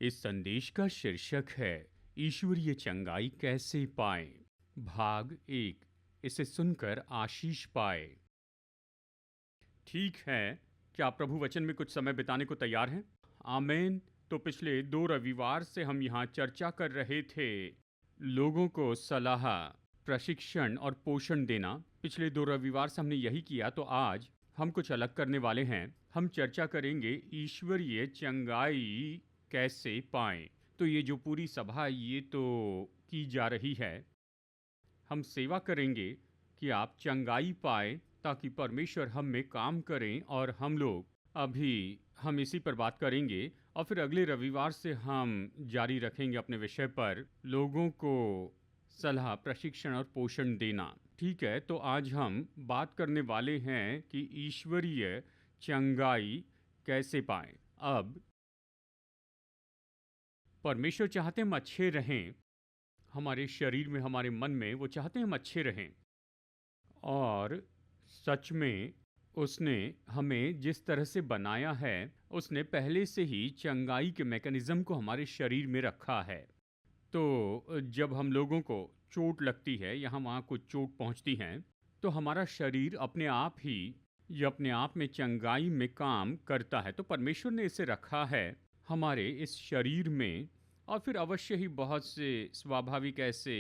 इस संदेश का शीर्षक है ईश्वरीय चंगाई कैसे पाएं। भाग 1। इसे सुनकर आशीष पाए। ठीक है, क्या आप प्रभु वचन में कुछ समय बिताने को तैयार हैं? आमेन। तो पिछले 2 रविवार से हम यहाँ चर्चा कर रहे थे लोगों को सलाह, प्रशिक्षण और पोषण देना। पिछले 2 रविवार से हमने यही किया, तो आज हम कुछ अलग करने वाले हैं। हम चर्चा करेंगे ईश्वरीय चंगाई कैसे पाएं। तो ये जो पूरी सभा है, ये तो की जा रही है। हम सेवा करेंगे कि आप चंगाई पाए ताकि परमेश्वर हम में काम करें, और हम इसी पर बात करेंगे। और फिर अगले रविवार से हम जारी रखेंगे अपने विषय पर, लोगों को सलाह, प्रशिक्षण और पोषण देना। ठीक है, तो आज हम बात करने वाले हैं कि ईश्वरीय चंगाई कैसे पाएं। अब परमेश्वर चाहते हम अच्छे रहें, हमारे शरीर में, हमारे मन में वो चाहते हैं हम अच्छे रहें। और सच में उसने हमें जिस तरह से बनाया है, उसने पहले से ही चंगाई के मैकेनिज्म को हमारे शरीर में रखा है। तो जब हम लोगों को चोट लगती है, यहाँ वहाँ कुछ चोट पहुँचती हैं, तो हमारा शरीर अपने आप ही ये अपने आप में चंगाई में काम करता है। तो परमेश्वर ने इसे रखा है हमारे इस शरीर में। और फिर अवश्य ही बहुत से स्वाभाविक ऐसे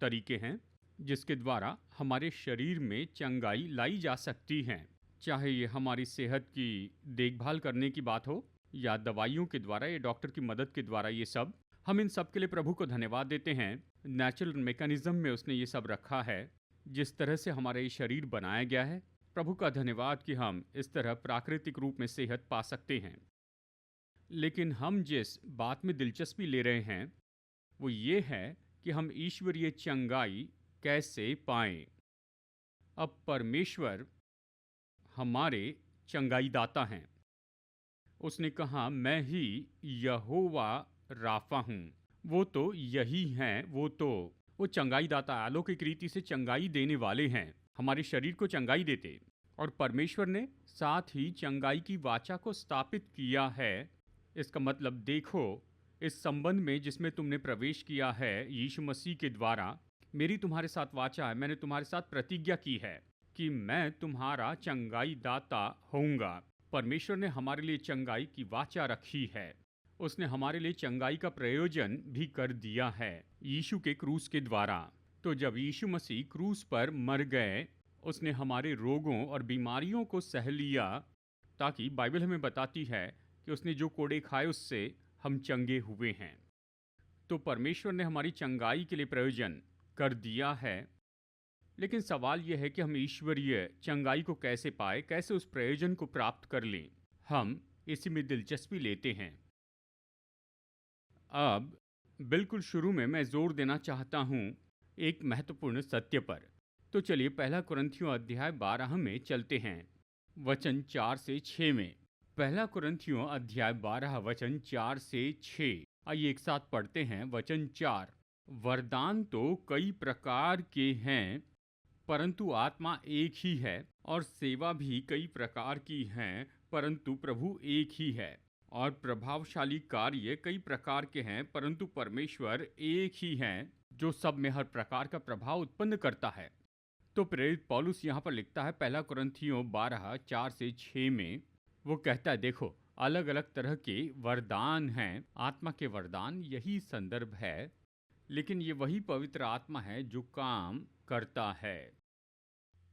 तरीके हैं जिसके द्वारा हमारे शरीर में चंगाई लाई जा सकती है। चाहे ये हमारी सेहत की देखभाल करने की बात हो, या दवाइयों के द्वारा, या डॉक्टर की मदद के द्वारा, ये सब हम इन सब के लिए प्रभु को धन्यवाद देते हैं। नेचुरल मैकेनिज्म में उसने ये सब रखा है, जिस तरह से हमारा ये शरीर बनाया गया है। प्रभु का धन्यवाद कि हम इस तरह प्राकृतिक रूप में सेहत पा सकते हैं। लेकिन हम जिस बात में दिलचस्पी ले रहे हैं वो ये है कि हम ईश्वरीय चंगाई कैसे पाएं। अब परमेश्वर हमारे चंगाई दाता हैं। उसने कहा, मैं ही यहोवा राफा हूँ। वो तो यही हैं, वो चंगाई दाता, अलौकिक रीति से चंगाई देने वाले हैं, हमारे शरीर को चंगाई देते। और परमेश्वर ने साथ ही चंगाई की वाचा को स्थापित किया है। इसका मतलब देखो, इस संबंध में जिसमें तुमने प्रवेश किया है यीशु मसीह के द्वारा, मेरी तुम्हारे साथ वाचा है, मैंने तुम्हारे साथ प्रतिज्ञा की है कि मैं तुम्हारा चंगाई दाता होऊंगा। परमेश्वर ने हमारे लिए चंगाई की वाचा रखी है। उसने हमारे लिए चंगाई का प्रयोजन भी कर दिया है यीशु के क्रूस के द्वारा। तो जब यीशु मसीह क्रूस पर मर गए, उसने हमारे रोगों और बीमारियों को सह लिया, ताकि बाइबल हमें बताती है कि उसने जो कोड़े खाए उससे हम चंगे हुए हैं। तो परमेश्वर ने हमारी चंगाई के लिए प्रयोजन कर दिया है। लेकिन सवाल यह है कि हम ईश्वरीय चंगाई को कैसे पाए, कैसे उस प्रयोजन को प्राप्त कर लें। हम इसी में दिलचस्पी लेते हैं। अब बिल्कुल शुरू में मैं जोर देना चाहता हूँ एक महत्वपूर्ण सत्य पर। तो चलिए 1 कुरिन्थियों अध्याय 12 में चलते हैं, वचन 4 से 6 में। 1 कुरिन्थियों अध्याय 12 वचन 4 से 6। आइए एक साथ पढ़ते हैं। वचन 4, वरदान तो कई प्रकार के हैं, परंतु आत्मा एक ही है, और सेवा भी कई प्रकार की हैं, परंतु प्रभु एक ही है। और प्रभावशाली कार्य कई प्रकार के हैं, परंतु परमेश्वर एक ही है, जो सब में हर प्रकार का प्रभाव उत्पन्न करता है। तो प्रेरित पौलुस यहाँ पर लिखता है 1 कुरिन्थियों 12 4 से 6 में। वो कहता है, देखो, अलग अलग तरह के वरदान हैं, आत्मा के वरदान, यही संदर्भ है। लेकिन ये वही पवित्र आत्मा है जो काम करता है।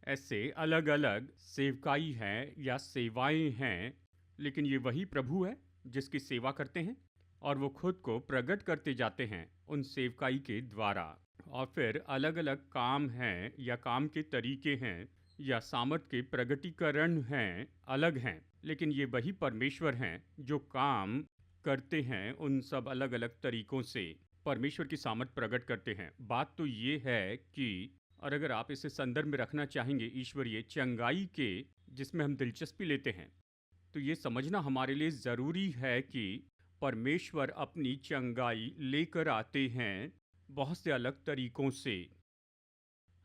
ऐसे अलग अलग सेवकाई है या सेवाएं हैं, लेकिन ये वही प्रभु है जिसकी सेवा करते हैं, और वो खुद को प्रकट करते जाते हैं उन सेवकाई के द्वारा। और फिर अलग अलग काम हैं, या काम के तरीके हैं, या सामर्थ के प्रगटीकरण हैं, अलग हैं, लेकिन ये वही परमेश्वर हैं जो काम करते हैं। उन सब अलग अलग तरीकों से परमेश्वर की सामर्थ प्रकट करते हैं। बात तो ये है कि, और अगर आप इसे संदर्भ में रखना चाहेंगे ईश्वरीय चंगाई के, जिसमें हम दिलचस्पी लेते हैं, तो ये समझना हमारे लिए ज़रूरी है कि परमेश्वर अपनी चंगाई लेकर आते हैं बहुत से अलग तरीकों से।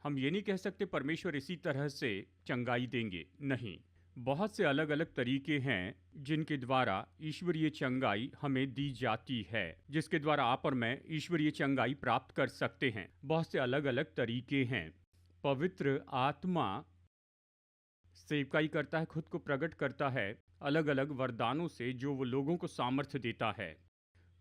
हम ये नहीं कह सकते परमेश्वर इसी तरह से चंगाई देंगे, नहीं। बहुत से अलग अलग तरीके हैं जिनके द्वारा ईश्वरीय चंगाई हमें दी जाती है, जिसके द्वारा आप और मैं ईश्वरीय चंगाई प्राप्त कर सकते हैं। बहुत से अलग अलग तरीके हैं। पवित्र आत्मा सेवकाई करता है, खुद को प्रकट करता है अलग अलग वरदानों से जो वो लोगों को सामर्थ्य देता है।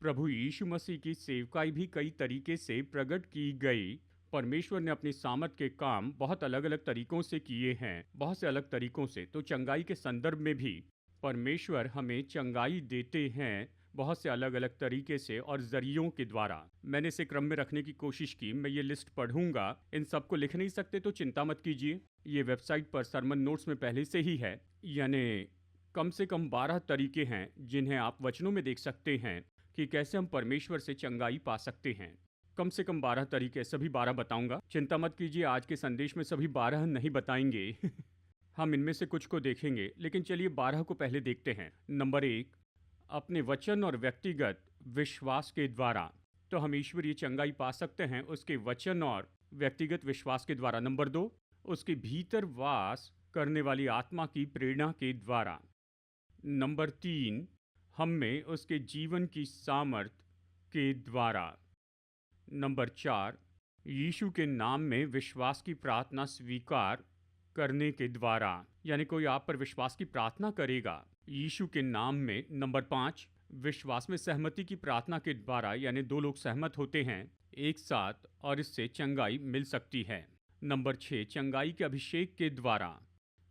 प्रभु यीशु मसीह की सेवकाई भी कई तरीके से प्रकट की गई। परमेश्वर ने अपनी सामर्थ के काम बहुत अलग अलग तरीकों से किए हैं, बहुत से अलग तरीकों से। तो चंगाई के संदर्भ में भी परमेश्वर हमें चंगाई देते हैं बहुत से अलग अलग तरीके से और जरियों के द्वारा। मैंने इसे क्रम में रखने की कोशिश की। मैं ये लिस्ट पढ़ूंगा, इन सबको लिख नहीं सकते तो चिंता मत कीजिए, ये वेबसाइट पर सरमन नोट्स में पहले से ही है। यानी कम से कम 12 तरीके हैं जिन्हें आप वचनों में देख सकते हैं कि कैसे हम परमेश्वर से चंगाई पा सकते हैं। कम से कम 12 तरीके, सभी 12 बताऊंगा। चिंता मत कीजिए, आज के संदेश में सभी 12 नहीं बताएंगे हम इनमें से कुछ को देखेंगे, लेकिन चलिए 12 को पहले देखते हैं। नंबर 1, अपने वचन और व्यक्तिगत विश्वास के द्वारा। तो हम ईश्वरीय चंगाई पा सकते हैं उसके वचन और व्यक्तिगत विश्वास के द्वारा। नंबर 2, उसके भीतर वास करने वाली आत्मा की प्रेरणा के द्वारा। नंबर 3, हम में उसके जीवन की सामर्थ के द्वारा। नंबर 4, यीशु के नाम में विश्वास की प्रार्थना स्वीकार करने के द्वारा। यानी कोई आप पर विश्वास की प्रार्थना करेगा यीशु के नाम में। नंबर 5, विश्वास में सहमति की प्रार्थना के द्वारा, यानी 2 लोग सहमत होते हैं एक साथ और इससे चंगाई मिल सकती है। नंबर 6, चंगाई के अभिषेक के द्वारा।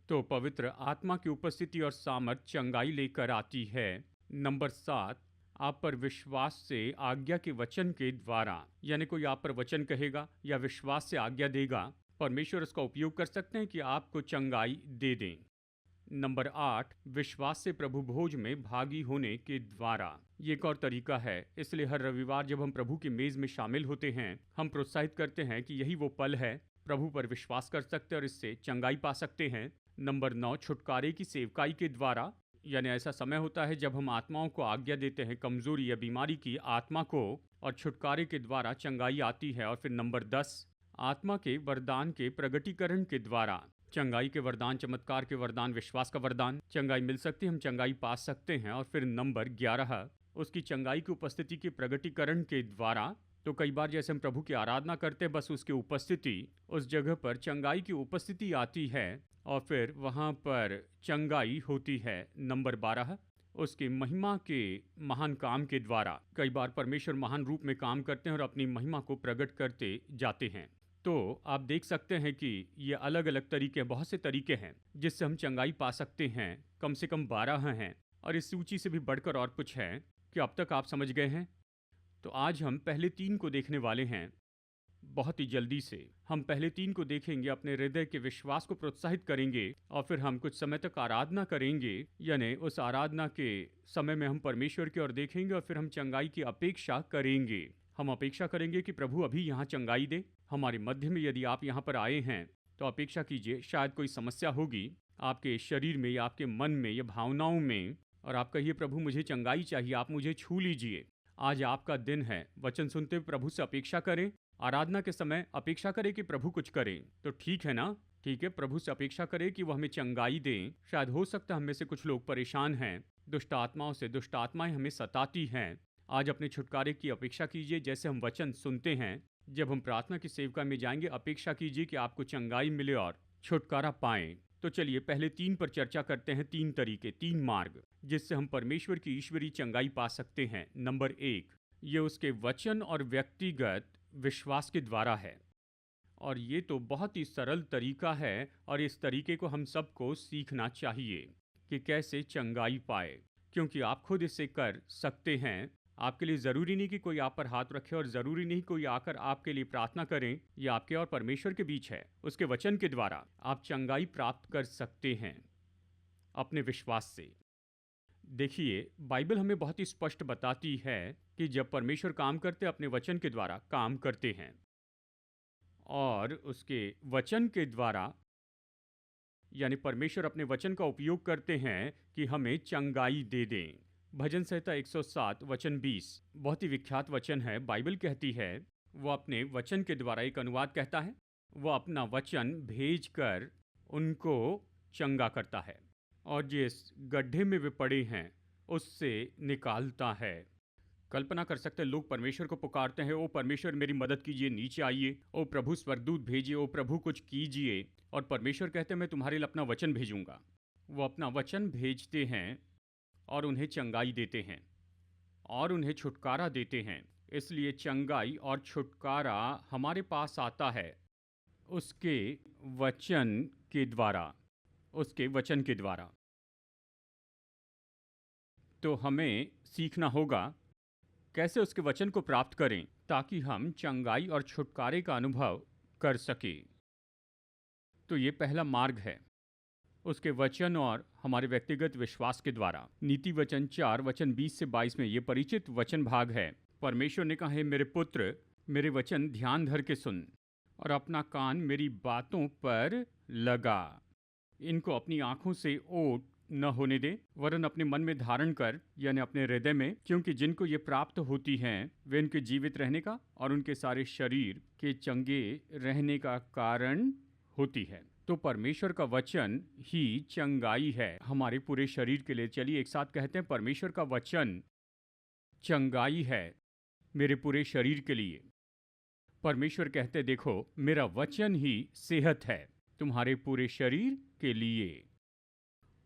तो पवित्र आत्मा की उपस्थिति और सामर्थ चंगाई लेकर आती है। नंबर 7, आप पर विश्वास से आज्ञा के वचन के द्वारा। यानी कोई आप पर वचन कहेगा या विश्वास से आज्ञा देगा, परमेश्वर उसका उपयोग कर सकते हैं कि आपको चंगाई दे दें। नंबर 8, विश्वास से प्रभु भोज में भागी होने के द्वारा। ये एक और तरीका है। इसलिए हर रविवार जब हम प्रभु की मेज में शामिल होते हैं, हम प्रोत्साहित करते हैं कि यही वो पल है, प्रभु पर विश्वास कर सकते हैं और इससे चंगाई पा सकते हैं। नंबर 9, छुटकारे की सेवकाई के द्वारा। यानी ऐसा समय होता है जब हम आत्माओं को आज्ञा देते हैं कमजोरी या बीमारी की आत्मा को, और छुटकारे के द्वारा चंगाई आती है। और फिर नंबर 10, आत्मा के वरदान के प्रगटीकरण के द्वारा। चंगाई के वरदान, चमत्कार के वरदान, विश्वास का वरदान, चंगाई मिल सकती है, हम चंगाई पा सकते हैं। और फिर नंबर 11, उसकी चंगाई की उपस्थिति के प्रगटीकरण के द्वारा। तो कई बार जैसे हम प्रभु की आराधना करते हैं, बस उसकी उपस्थिति, उस जगह पर चंगाई की उपस्थिति आती है और फिर वहाँ पर चंगाई होती है। नंबर 12, उसकी महिमा के महान काम के द्वारा। कई बार परमेश्वर महान रूप में काम करते हैं और अपनी महिमा को प्रकट करते जाते हैं। तो आप देख सकते हैं कि ये अलग अलग तरीके, बहुत से तरीके हैं जिससे हम चंगाई पा सकते हैं। कम से कम 12 हैं और इस सूची से भी बढ़कर और कुछ है कि अब तक आप समझ गए हैं। तो आज हम पहले 3 को देखने वाले हैं बहुत ही जल्दी से। हम पहले 3 को देखेंगे, अपने हृदय के विश्वास को प्रोत्साहित करेंगे और फिर हम कुछ समय तक आराधना करेंगे। यानी उस आराधना के समय में हम परमेश्वर की ओर देखेंगे और फिर हम चंगाई की अपेक्षा करेंगे। हम अपेक्षा करेंगे कि प्रभु अभी यहाँ चंगाई दे हमारे मध्य में। यदि आप यहाँ पर आए हैं तो अपेक्षा कीजिए, शायद कोई समस्या होगी आपके शरीर में या आपके मन में या भावनाओं में, और आप कहिए प्रभु मुझे चंगाई चाहिए, आप मुझे छू लीजिए। आज आपका दिन है। वचन सुनते हुए प्रभु से अपेक्षा करें। आराधना के समय अपेक्षा करें कि प्रभु कुछ करें। तो ठीक है ना? ठीक है, प्रभु से अपेक्षा करें कि वो हमें चंगाई दें। शायद हो सकता है हम में से कुछ लोग परेशान हैं दुष्ट आत्माओं से, दुष्ट आत्माएं हमें सताती हैं। आज अपने छुटकारे की अपेक्षा कीजिए। जैसे हम वचन सुनते हैं, जब हम प्रार्थना की सेवका में जाएंगे, अपेक्षा कीजिए कि आपको चंगाई मिले और छुटकारा पाएं। तो चलिए पहले 3 पर चर्चा करते हैं। 3 तरीके, 3 मार्ग जिससे हम परमेश्वर की ईश्वरीय चंगाई पा सकते हैं। नंबर 1, ये उसके वचन और व्यक्तिगत विश्वास के द्वारा है। और ये तो बहुत ही सरल तरीका है और इस तरीके को हम सबको सीखना चाहिए कि कैसे चंगाई पाए, क्योंकि आप खुद इसे कर सकते हैं। आपके लिए ज़रूरी नहीं कि कोई आप पर हाथ रखे और ज़रूरी नहीं कोई आकर आपके लिए प्रार्थना करें। ये आपके और परमेश्वर के बीच है। उसके वचन के द्वारा आप चंगाई प्राप्त कर सकते हैं अपने विश्वास से। देखिए, बाइबल हमें बहुत ही स्पष्ट बताती है कि जब परमेश्वर काम करते अपने वचन के द्वारा काम करते हैं और उसके वचन के द्वारा, यानी परमेश्वर अपने वचन का उपयोग करते हैं कि हमें चंगाई दे दें। भजन संहिता 107 वचन 20 बहुत ही विख्यात वचन है। बाइबल कहती है, वो अपने वचन के द्वारा, एक अनुवाद कहता है, वो अपना वचन भेजकर उनको चंगा करता है। और जिस गड्ढे में वे पड़े हैं उससे निकालता है। कल्पना कर सकते हैं, लोग परमेश्वर को पुकारते हैं, ओ परमेश्वर मेरी मदद कीजिए, नीचे आइए, ओ प्रभु स्वर्गदूत भेजिए, ओ प्रभु कुछ कीजिए। और परमेश्वर कहते हैं मैं तुम्हारे लिए अपना वचन भेजूंगा। वो अपना वचन भेजते हैं और उन्हें चंगाई देते हैं और उन्हें छुटकारा देते हैं। इसलिए चंगाई और छुटकारा हमारे पास आता है उसके वचन के द्वारा, उसके वचन के द्वारा। तो हमें सीखना होगा कैसे उसके वचन को प्राप्त करें ताकि हम चंगाई और छुटकारे का अनुभव कर सके। तो ये पहला मार्ग है, उसके वचन और हमारे व्यक्तिगत विश्वास के द्वारा। नीति वचन 4 वचन 20 से 22 में ये परिचित वचन भाग है। परमेश्वर ने कहा, हे मेरे पुत्र, मेरे वचन ध्यान धर के सुन और अपना कान मेरी बातों पर लगा। इनको अपनी आंखों से ओट न होने दे, वरन अपने मन में धारण कर, यानी अपने हृदय में, क्योंकि जिनको ये प्राप्त होती हैं वे उनके जीवित रहने का और उनके सारे शरीर के चंगे रहने का कारण होती है। तो परमेश्वर का वचन ही चंगाई है हमारे पूरे शरीर के लिए। चलिए एक साथ कहते हैं, परमेश्वर का वचन चंगाई है मेरे पूरे शरीर के लिए। परमेश्वर कहते, देखो मेरा वचन ही सेहत है तुम्हारे पूरे शरीर के लिए।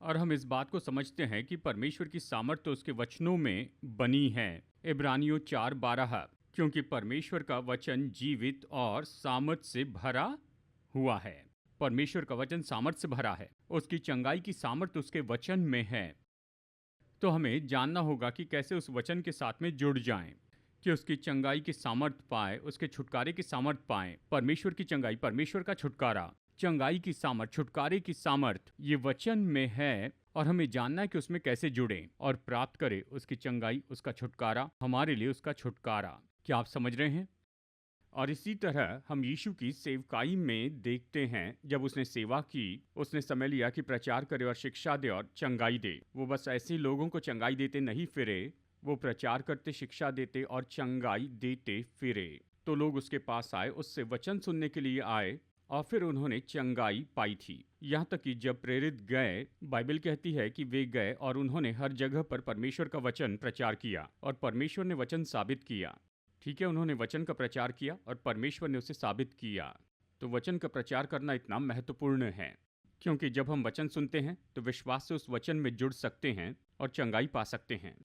और हम इस बात को समझते हैं कि परमेश्वर की सामर्थ तो उसके वचनों में बनी है। इब्रानियों 4:12, क्योंकि परमेश्वर का वचन जीवित और सामर्थ से भरा हुआ है। परमेश्वर का वचन सामर्थ से भरा है, उसकी चंगाई की सामर्थ उसके वचन में है। तो हमें जानना होगा कि कैसे उस वचन के साथ में जुड़ जाएं, कि उसकी चंगाई की सामर्थ पाए, उसके छुटकारे की सामर्थ पाए। परमेश्वर की चंगाई, परमेश्वर का छुटकारा, चंगाई की सामर्थ, छुटकारे की सामर्थ ये वचन में है। और हमें जानना है कि उसमें कैसे जुड़ें और प्राप्त करें उसकी चंगाई, उसका छुटकारा, हमारे लिए उसका छुटकारा। क्या आप समझ रहे हैं? और इसी तरह हम यीशु की सेवकाई में देखते हैं, जब उसने सेवा की, उसने समय लिया कि प्रचार करे और शिक्षा दे और चंगाई दे। वो बस ऐसे ही लोगों को चंगाई देते नहीं फिरे, वो प्रचार करते, शिक्षा देते और चंगाई देते फिरे। तो लोग उसके पास आए, उससे वचन सुनने के लिए आए और फिर उन्होंने चंगाई पाई थी। यहाँ तक कि जब प्रेरित गए, बाइबल कहती है कि वे गए और उन्होंने हर जगह पर परमेश्वर का वचन प्रचार किया और परमेश्वर ने वचन साबित किया। ठीक है, उन्होंने वचन का प्रचार किया और परमेश्वर ने उसे साबित किया। तो वचन का प्रचार करना इतना महत्वपूर्ण है, क्योंकि जब हम वचन सुनते हैं तो विश्वास से उस वचन में जुड़ सकते हैं और चंगाई पा सकते हैं।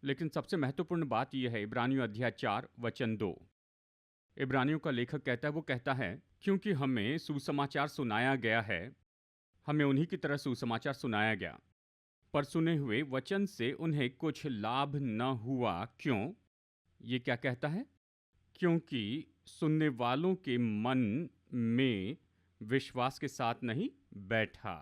लेकिन सबसे महत्वपूर्ण बात यह है, इब्रानियों अध्याय 4 वचन 2। इब्रानियों का लेखक कहता है, वो कहता है, क्योंकि हमें सुसमाचार सुनाया गया है, हमें उन्हीं की तरह सुसमाचार सुनाया गया, पर सुने हुए वचन से उन्हें कुछ लाभ न हुआ। क्यों? ये क्या कहता है? क्योंकि सुनने वालों के मन में विश्वास के साथ नहीं बैठा।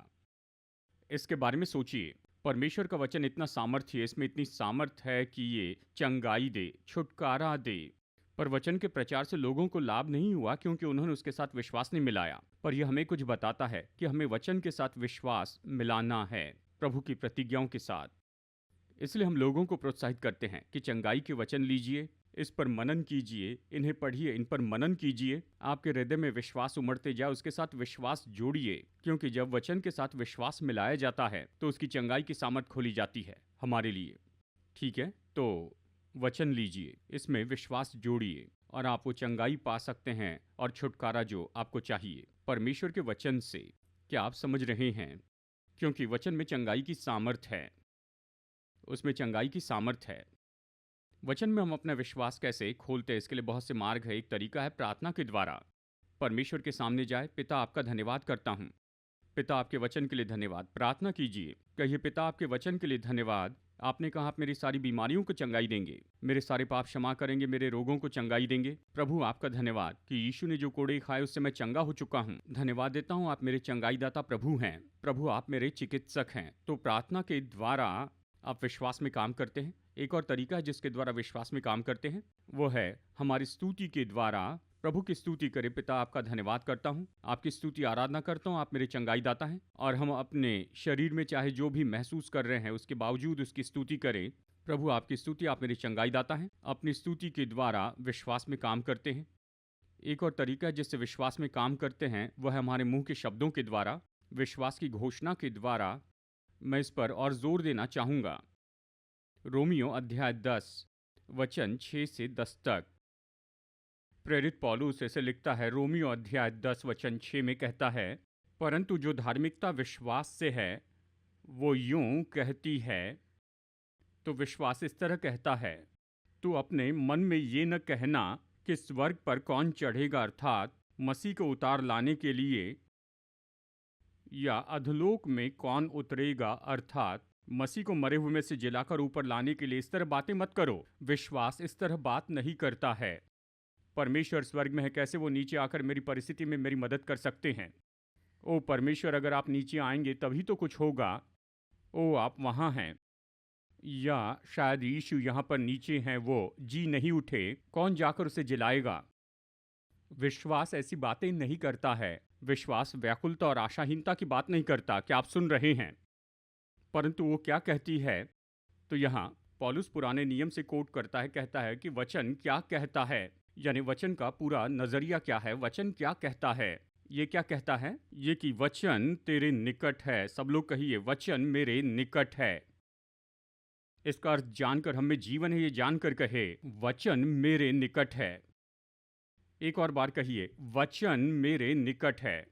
इसके बारे में सोचिए, परमेश्वर का वचन इतना सामर्थ्य है, इसमें इतनी सामर्थ है कि ये चंगाई दे, छुटकारा दे, पर वचन के प्रचार से लोगों को लाभ नहीं हुआ क्योंकि उन्होंने उसके साथ विश्वास नहीं मिलाया। पर यह हमें कुछ बताता है कि हमें वचन के साथ विश्वास मिलाना है, प्रभु की प्रतिज्ञाओं के साथ। इसलिए हम लोगों को प्रोत्साहित करते हैं कि चंगाई के वचन लीजिए, इस पर मनन कीजिए, इन्हें पढ़िए, इन पर मनन कीजिए, आपके हृदय में विश्वास उमड़ते जाए, उसके साथ विश्वास जोड़िए। क्योंकि जब वचन के साथ विश्वास मिलाया जाता है तो उसकी चंगाई की सामर्थ खोली जाती है हमारे लिए। ठीक है, तो वचन लीजिए, इसमें विश्वास जोड़िए और आप वो चंगाई पा सकते हैं और छुटकारा जो आपको चाहिए परमेश्वर के वचन से। क्या आप समझ रहे हैं? क्योंकि वचन में चंगाई की सामर्थ है, उसमें चंगाई की सामर्थ है। वचन में हम अपना विश्वास कैसे खोलते हैं, इसके लिए बहुत से मार्ग है। एक तरीका है प्रार्थना के द्वारा। परमेश्वर के सामने जाए, पिता आपका धन्यवाद करता हूँ, पिता आपके वचन के लिए धन्यवाद। प्रार्थना कीजिए, कहिए, पिता आपके वचन के लिए धन्यवाद। आपने कहा आप मेरी सारी बीमारियों को चंगाई देंगे, मेरे सारे पाप क्षमा करेंगे, मेरे रोगों को चंगाई देंगे। प्रभु आपका धन्यवाद कि यीशु ने जो कोड़े खाए उससे मैं चंगा हो चुका हूँ। धन्यवाद देता हूँ, आप मेरे चंगाईदाता प्रभु हैं, प्रभु आप मेरे चिकित्सक हैं। तो प्रार्थना के द्वारा आप विश्वास में काम करते हैं। एक और तरीका है जिसके द्वारा विश्वास में काम करते हैं, वो है हमारी स्तुति के द्वारा। प्रभु की स्तुति करें, पिता आपका धन्यवाद करता हूँ, आपकी स्तुति आराधना करता हूँ, आप मेरे चंगाई दाता हैं। और हम अपने शरीर में चाहे जो भी महसूस कर रहे हैं उसके बावजूद उसकी स्तुति करें, प्रभु आपकी स्तुति, आप मेरे चंगाई दाता हैं। अपनी स्तुति के द्वारा विश्वास में काम करते हैं। एक और तरीका है जिससे विश्वास में काम करते हैं, वह है हमारे मुंह के शब्दों के द्वारा, विश्वास की घोषणा के द्वारा मैं इस पर और जोर देना चाहूँगा। रोमियो अध्याय 10 वचन 6 से 10 तक। प्रेरित पौलुस ऐसे लिखता है, रोमियो अध्याय 10 वचन 6 में कहता है, परंतु जो धार्मिकता विश्वास से है वो यूं कहती है। तो विश्वास इस तरह कहता है, तू अपने मन में ये न कहना कि स्वर्ग पर कौन चढ़ेगा, अर्थात मसीह को उतार लाने के लिए, या अधोलोक में कौन उतरेगा, अर्थात मसीह को मरे हुए में से जिलाकर ऊपर लाने के लिए। इस तरह बातें मत करो। विश्वास इस तरह बात नहीं करता है। परमेश्वर स्वर्ग में है, कैसे वो नीचे आकर मेरी परिस्थिति में मेरी मदद कर सकते हैं? ओ परमेश्वर, अगर आप नीचे आएंगे तभी तो कुछ होगा। ओ आप वहाँ हैं, या शायद यीशु यहाँ पर नीचे हैं, वो जी नहीं उठे, कौन जाकर उसे जिलाएगा? विश्वास ऐसी बातें नहीं करता है। विश्वास व्याकुलता और आशाहीनता की बात नहीं करता। क्या आप सुन रहे हैं? परंतु वो क्या कहती है? तो यहाँ पौलुस पुराने नियम से कोट करता है, कहता है कि वचन क्या कहता है, यानी वचन का पूरा नजरिया क्या है, वचन क्या कहता है। ये क्या कहता है? ये कि वचन तेरे निकट है। सब लोग कहिए, वचन मेरे निकट है। इसका अर्थ जानकर, हम में जीवन है ये जानकर कहे, वचन मेरे निकट है। एक और बार कहिए, वचन मेरे निकट है।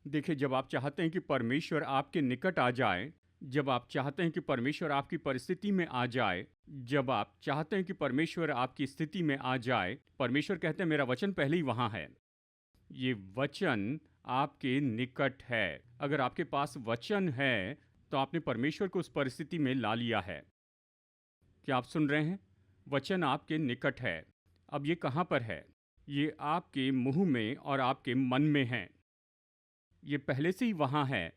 देखिए, जब आप चाहते हैं कि परमेश्वर आपके निकट आ जाए, जब आप चाहते हैं कि परमेश्वर आपकी परिस्थिति में आ जाए, जब आप चाहते हैं कि परमेश्वर आपकी स्थिति में आ जाए, परमेश्वर कहते हैं मेरा वचन पहले ही वहाँ है। ये वचन आपके निकट है। अगर आपके पास वचन है तो आपने परमेश्वर को उस परिस्थिति में ला लिया है। क्या आप सुन रहे हैं? वचन आपके निकट है। अब ये कहाँ पर है? ये आपके मुंह में और आपके मन में है। ये पहले से ही वहाँ है।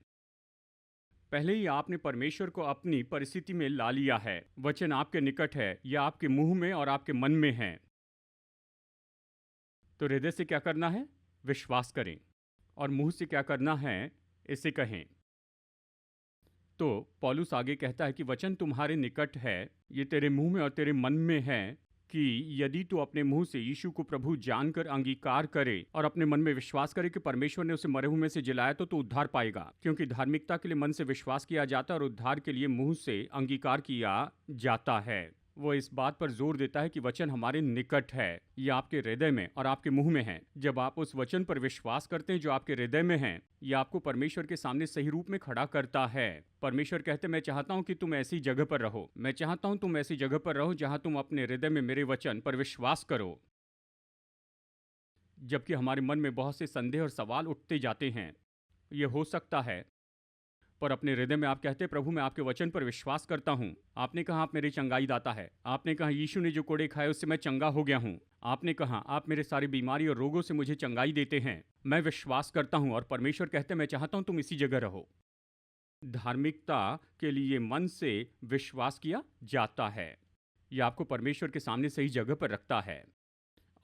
पहले ही आपने परमेश्वर को अपनी परिस्थिति में ला लिया है। वचन आपके निकट है, यह आपके मुंह में और आपके मन में है। तो हृदय से क्या करना है? विश्वास करें। और मुंह से क्या करना है? इसे कहें। तो पौलुस आगे कहता है कि वचन तुम्हारे निकट है, ये तेरे मुंह में और तेरे मन में है, कि यदि तू अपने मुंह से यीशु को प्रभु जानकर अंगीकार करे और अपने मन में विश्वास करे कि परमेश्वर ने उसे मरे हुए में से जिलाया, तो तू उद्धार पाएगा। क्योंकि धार्मिकता के लिए मन से विश्वास किया जाता है और उद्धार के लिए मुंह से अंगीकार किया जाता है। वो इस बात पर जोर देता है कि वचन हमारे निकट है, ये आपके हृदय में और आपके मुंह में है। जब आप उस वचन पर विश्वास करते हैं जो आपके हृदय में है, ये आपको परमेश्वर के सामने सही रूप में खड़ा करता है। परमेश्वर कहते, मैं चाहता हूं कि तुम ऐसी जगह पर रहो, मैं चाहता हूं तुम ऐसी जगह पर रहो जहां तुम अपने हृदय में मेरे वचन पर विश्वास करो। जबकि हमारे मन में बहुत से संदेह और सवाल उठते जाते हैं, ये हो सकता है, पर अपने हृदय में आप कहते हैं, प्रभु मैं आपके वचन पर विश्वास करता हूँ। आपने कहा आप मेरी चंगाई दाता है। आपने कहा यीशु ने जो कोड़े खाए उससे मैं चंगा हो गया हूँ। आपने कहा आप मेरे सारी बीमारी और रोगों से मुझे चंगाई देते हैं। मैं विश्वास करता हूँ। और परमेश्वर कहते हैं मैं चाहता हूँ तुम इसी जगह रहो। धार्मिकता के लिए मन से विश्वास किया जाता है, यह आपको परमेश्वर के सामने सही जगह पर रखता है।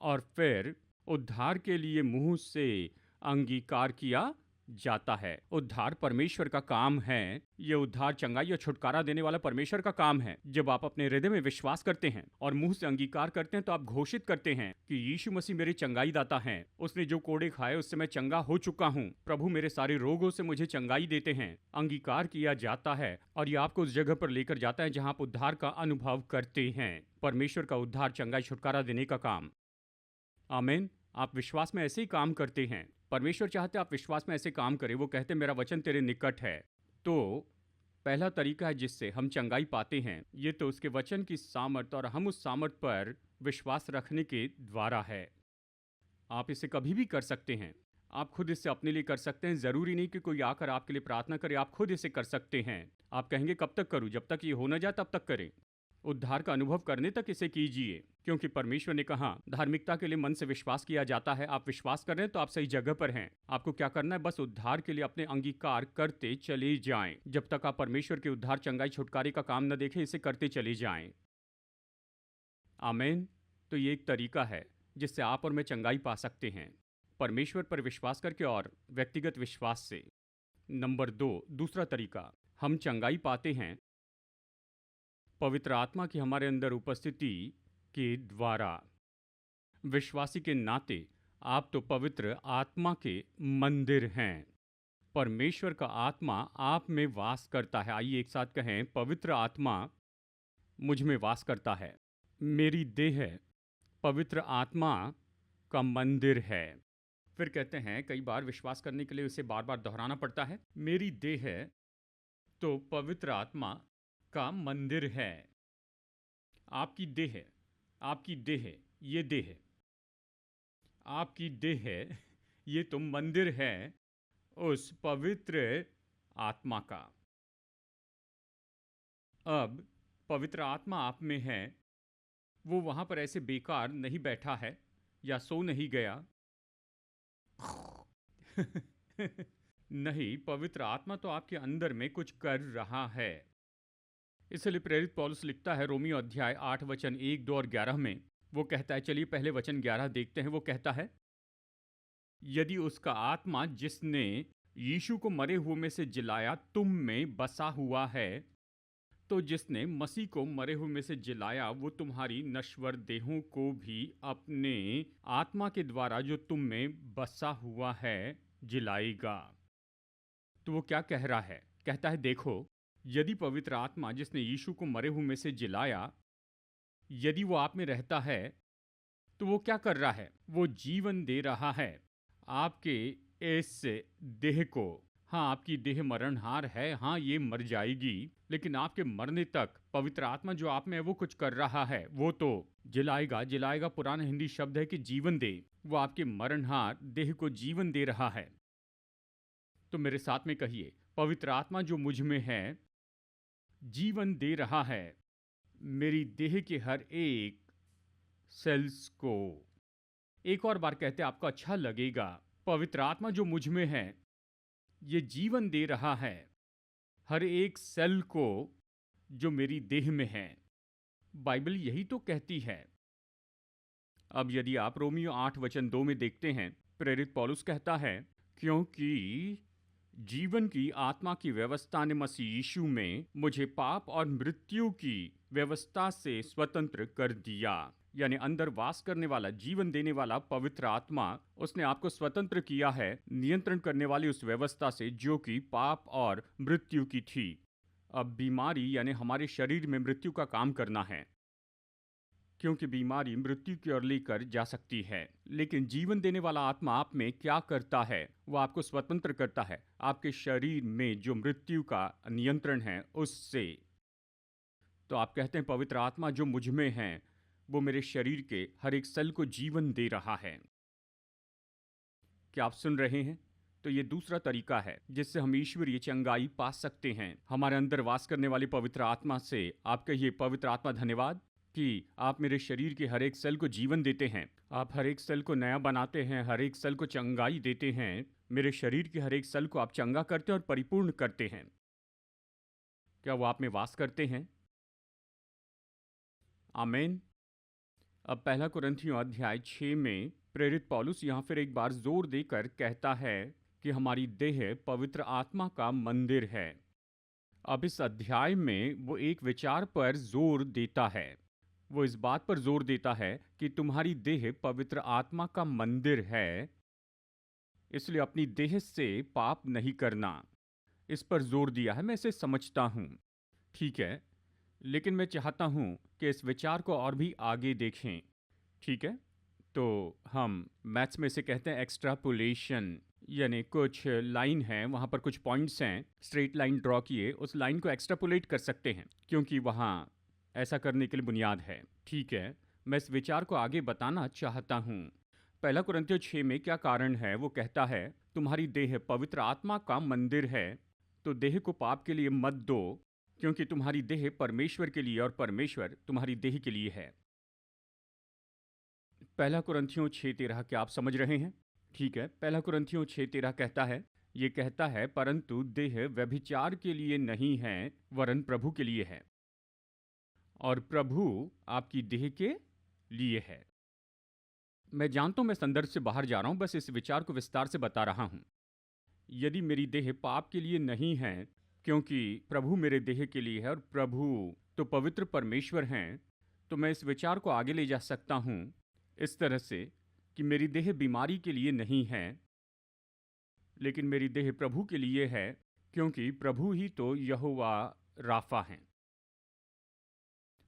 और फिर उद्धार के लिए मुंह से अंगीकार किया जाता है। उद्धार परमेश्वर का काम है। यह उद्धार, चंगाई और छुटकारा देने वाला परमेश्वर का काम है। जब आप अपने हृदय में विश्वास करते हैं और मुंह से अंगीकार करते हैं, तो आप घोषित करते हैं कि यीशु मसीह मेरे चंगाई दाता हैं। उसने जो कोड़े खाए उससे मैं चंगा हो चुका हूँ। प्रभु मेरे सारे रोगों से मुझे चंगाई देते हैं। अंगीकार किया जाता है और यह आपको उस जगह पर लेकर जाता है जहाँ आप उद्धार का अनुभव करते हैं। परमेश्वर का उद्धार, चंगाई, छुटकारा देने का काम। आमीन। आप विश्वास में ऐसे ही काम करते हैं। परमेश्वर चाहते आप विश्वास में ऐसे काम करें। वो कहते मेरा वचन तेरे निकट है। तो पहला तरीका है जिससे हम चंगाई पाते हैं, ये तो उसके वचन की सामर्थ और हम उस सामर्थ पर विश्वास रखने के द्वारा है। आप इसे कभी भी कर सकते हैं। आप खुद इसे अपने लिए कर सकते हैं। ज़रूरी नहीं कि कोई आकर आपके लिए प्रार्थना करे। आप खुद इसे कर सकते हैं। आप कहेंगे कब तक करूं? जब तक ये हो न जाए तब तक करें। उद्धार का अनुभव करने तक इसे कीजिए, क्योंकि परमेश्वर ने कहा धार्मिकता के लिए मन से विश्वास किया जाता है। आप विश्वास कर रहे हैं तो आप सही जगह पर हैं। आपको क्या करना है? बस उद्धार के लिए अपने अंगीकार करते चले जाएं। जब तक आप परमेश्वर के उद्धार, चंगाई, छुटकारे का काम न देखें, इसे करते चले जाएं। आमीन। तो ये एक तरीका है जिससे आप और मैं चंगाई पा सकते हैं, परमेश्वर पर विश्वास करके और व्यक्तिगत विश्वास से। नंबर 2, दूसरा तरीका, हम चंगाई पाते हैं पवित्र आत्मा की हमारे अंदर उपस्थिति के द्वारा। विश्वासी के नाते आप तो पवित्र आत्मा के मंदिर हैं। परमेश्वर का आत्मा आप में वास करता है। आइए एक साथ कहें, पवित्र आत्मा मुझ में वास करता है। मेरी देह पवित्र आत्मा का मंदिर है। फिर कहते हैं, कई बार विश्वास करने के लिए उसे बार बार दोहराना पड़ता है। मेरी देह तो पवित्र आत्मा का मंदिर है। आपकी देह, आपकी देह, ये देह, आपकी देह ये तो मंदिर है उस पवित्र आत्मा का। अब पवित्र आत्मा आप में है, वो वहां पर ऐसे बेकार नहीं बैठा है या सो नहीं गया। नहीं, पवित्र आत्मा तो आपके अंदर में कुछ कर रहा है। इसलिए प्रेरित पौलुस लिखता है रोमियो अध्याय 8 वचन 1, 2 और 11 में। वो कहता है, चलिए पहले वचन 11 देखते हैं। वो कहता है, यदि उसका आत्मा जिसने यीशु को मरे हुए में से जिलाया तुम में बसा हुआ है, तो जिसने मसीह को मरे हुए में से जिलाया वो तुम्हारी नश्वर देहों को भी अपने आत्मा के द्वारा जो तुम में बसा हुआ है जिलाएगा। तो वो क्या कह रहा है? कहता है, देखो, यदि पवित्र आत्मा जिसने यीशु को मरे हुए में से जिलाया, यदि वो आप में रहता है, तो वो क्या कर रहा है? वो जीवन दे रहा है आपके इस देह को। हाँ, आपकी देह मरणहार है, हाँ ये मर जाएगी, लेकिन आपके मरने तक पवित्र आत्मा जो आप में है वो कुछ कर रहा है, वो तो जिलाएगा। जिलाएगा पुराना हिंदी शब्द है कि जीवन दे। वो आपके मरणहार देह को जीवन दे रहा है। तो मेरे साथ में कहिए, पवित्र आत्मा जो मुझ में है जीवन दे रहा है मेरी देह के हर एक सेल्स को। एक और बार कहते, आपको अच्छा लगेगा। पवित्र आत्मा जो मुझ में है ये जीवन दे रहा है हर एक सेल को जो मेरी देह में है। बाइबल यही तो कहती है। अब यदि आप रोमियो 8 वचन 2 में देखते हैं, प्रेरित पौलुस कहता है, क्योंकि जीवन की आत्मा की व्यवस्था ने मसीह यीशु में मुझे पाप और मृत्यु की व्यवस्था से स्वतंत्र कर दिया। यानी अंदर वास करने वाला, जीवन देने वाला पवित्र आत्मा, उसने आपको स्वतंत्र किया है नियंत्रण करने वाली उस व्यवस्था से जो कि पाप और मृत्यु की थी। अब बीमारी यानी हमारे शरीर में मृत्यु का काम करना है, क्योंकि बीमारी मृत्यु की ओर लेकर जा सकती है। लेकिन जीवन देने वाला आत्मा आप में क्या करता है? वो आपको स्वतंत्र करता है आपके शरीर में जो मृत्यु का नियंत्रण है उससे। तो आप कहते हैं, पवित्र आत्मा जो मुझ में है वो मेरे शरीर के हर एक सेल को जीवन दे रहा है। क्या आप सुन रहे हैं? तो ये दूसरा तरीका है जिससे हम ईश्वरीय चंगाई पा सकते हैं हमारे अंदर वास करने वाली पवित्र आत्मा से। आप कहिए, पवित्र आत्मा धन्यवाद कि आप मेरे शरीर के हर एक सेल को जीवन देते हैं। आप हर एक सेल को नया बनाते हैं, हर एक सेल को चंगाई देते हैं। मेरे शरीर के हर एक सेल को आप चंगा करते हैं और परिपूर्ण करते हैं। क्या वो आप में वास करते हैं? आमीन। अब पहला कुरिन्थियों अध्याय 6 में प्रेरित पौलुस यहाँ फिर एक बार जोर देकर कहता है कि हमारी देह पवित्र आत्मा का मंदिर है। अब इस अध्याय में वो एक विचार पर जोर देता है। वो इस बात पर जोर देता है कि तुम्हारी देह पवित्र आत्मा का मंदिर है, इसलिए अपनी देह से पाप नहीं करना। इस पर जोर दिया है, मैं इसे समझता हूँ, ठीक है, लेकिन मैं चाहता हूँ कि इस विचार को और भी आगे देखें, ठीक है। तो हम मैथ्स में से कहते हैं एक्सट्रापोलेशन, यानी कुछ लाइन है, वहाँ पर कुछ पॉइंट्स हैं, स्ट्रेट लाइन ड्रॉ किए, उस लाइन को एक्सट्रापोलेट कर सकते हैं क्योंकि वहाँ ऐसा करने के लिए बुनियाद है, ठीक है। मैं इस विचार को आगे बताना चाहता हूँ। पहला कुरिन्थियों 6 में क्या कारण है? वो कहता है, तुम्हारी देह पवित्र आत्मा का मंदिर है, तो देह को पाप के लिए मत दो, क्योंकि तुम्हारी देह परमेश्वर के लिए और परमेश्वर तुम्हारी देह के लिए है। पहला कुरिन्थियों 6:13, क्या आप समझ रहे हैं? ठीक है, पहला कुरिन्थियों 6:13 कहता है, ये कहता है, परंतु देह व्यभिचार के लिए नहीं है वरन प्रभु के लिए है, और प्रभु आपकी देह के लिए है। मैं जानता हूं मैं संदर्भ से बाहर जा रहा हूं, बस इस विचार को विस्तार से बता रहा हूं। यदि मेरी देह पाप के लिए नहीं है, क्योंकि प्रभु मेरे देह के लिए है और प्रभु तो पवित्र परमेश्वर हैं, तो मैं इस विचार को आगे ले जा सकता हूं इस तरह से कि मेरी देह बीमारी के लिए नहीं है, लेकिन मेरी देह प्रभु के लिए है, क्योंकि प्रभु ही तो यहोवा राफा हैं।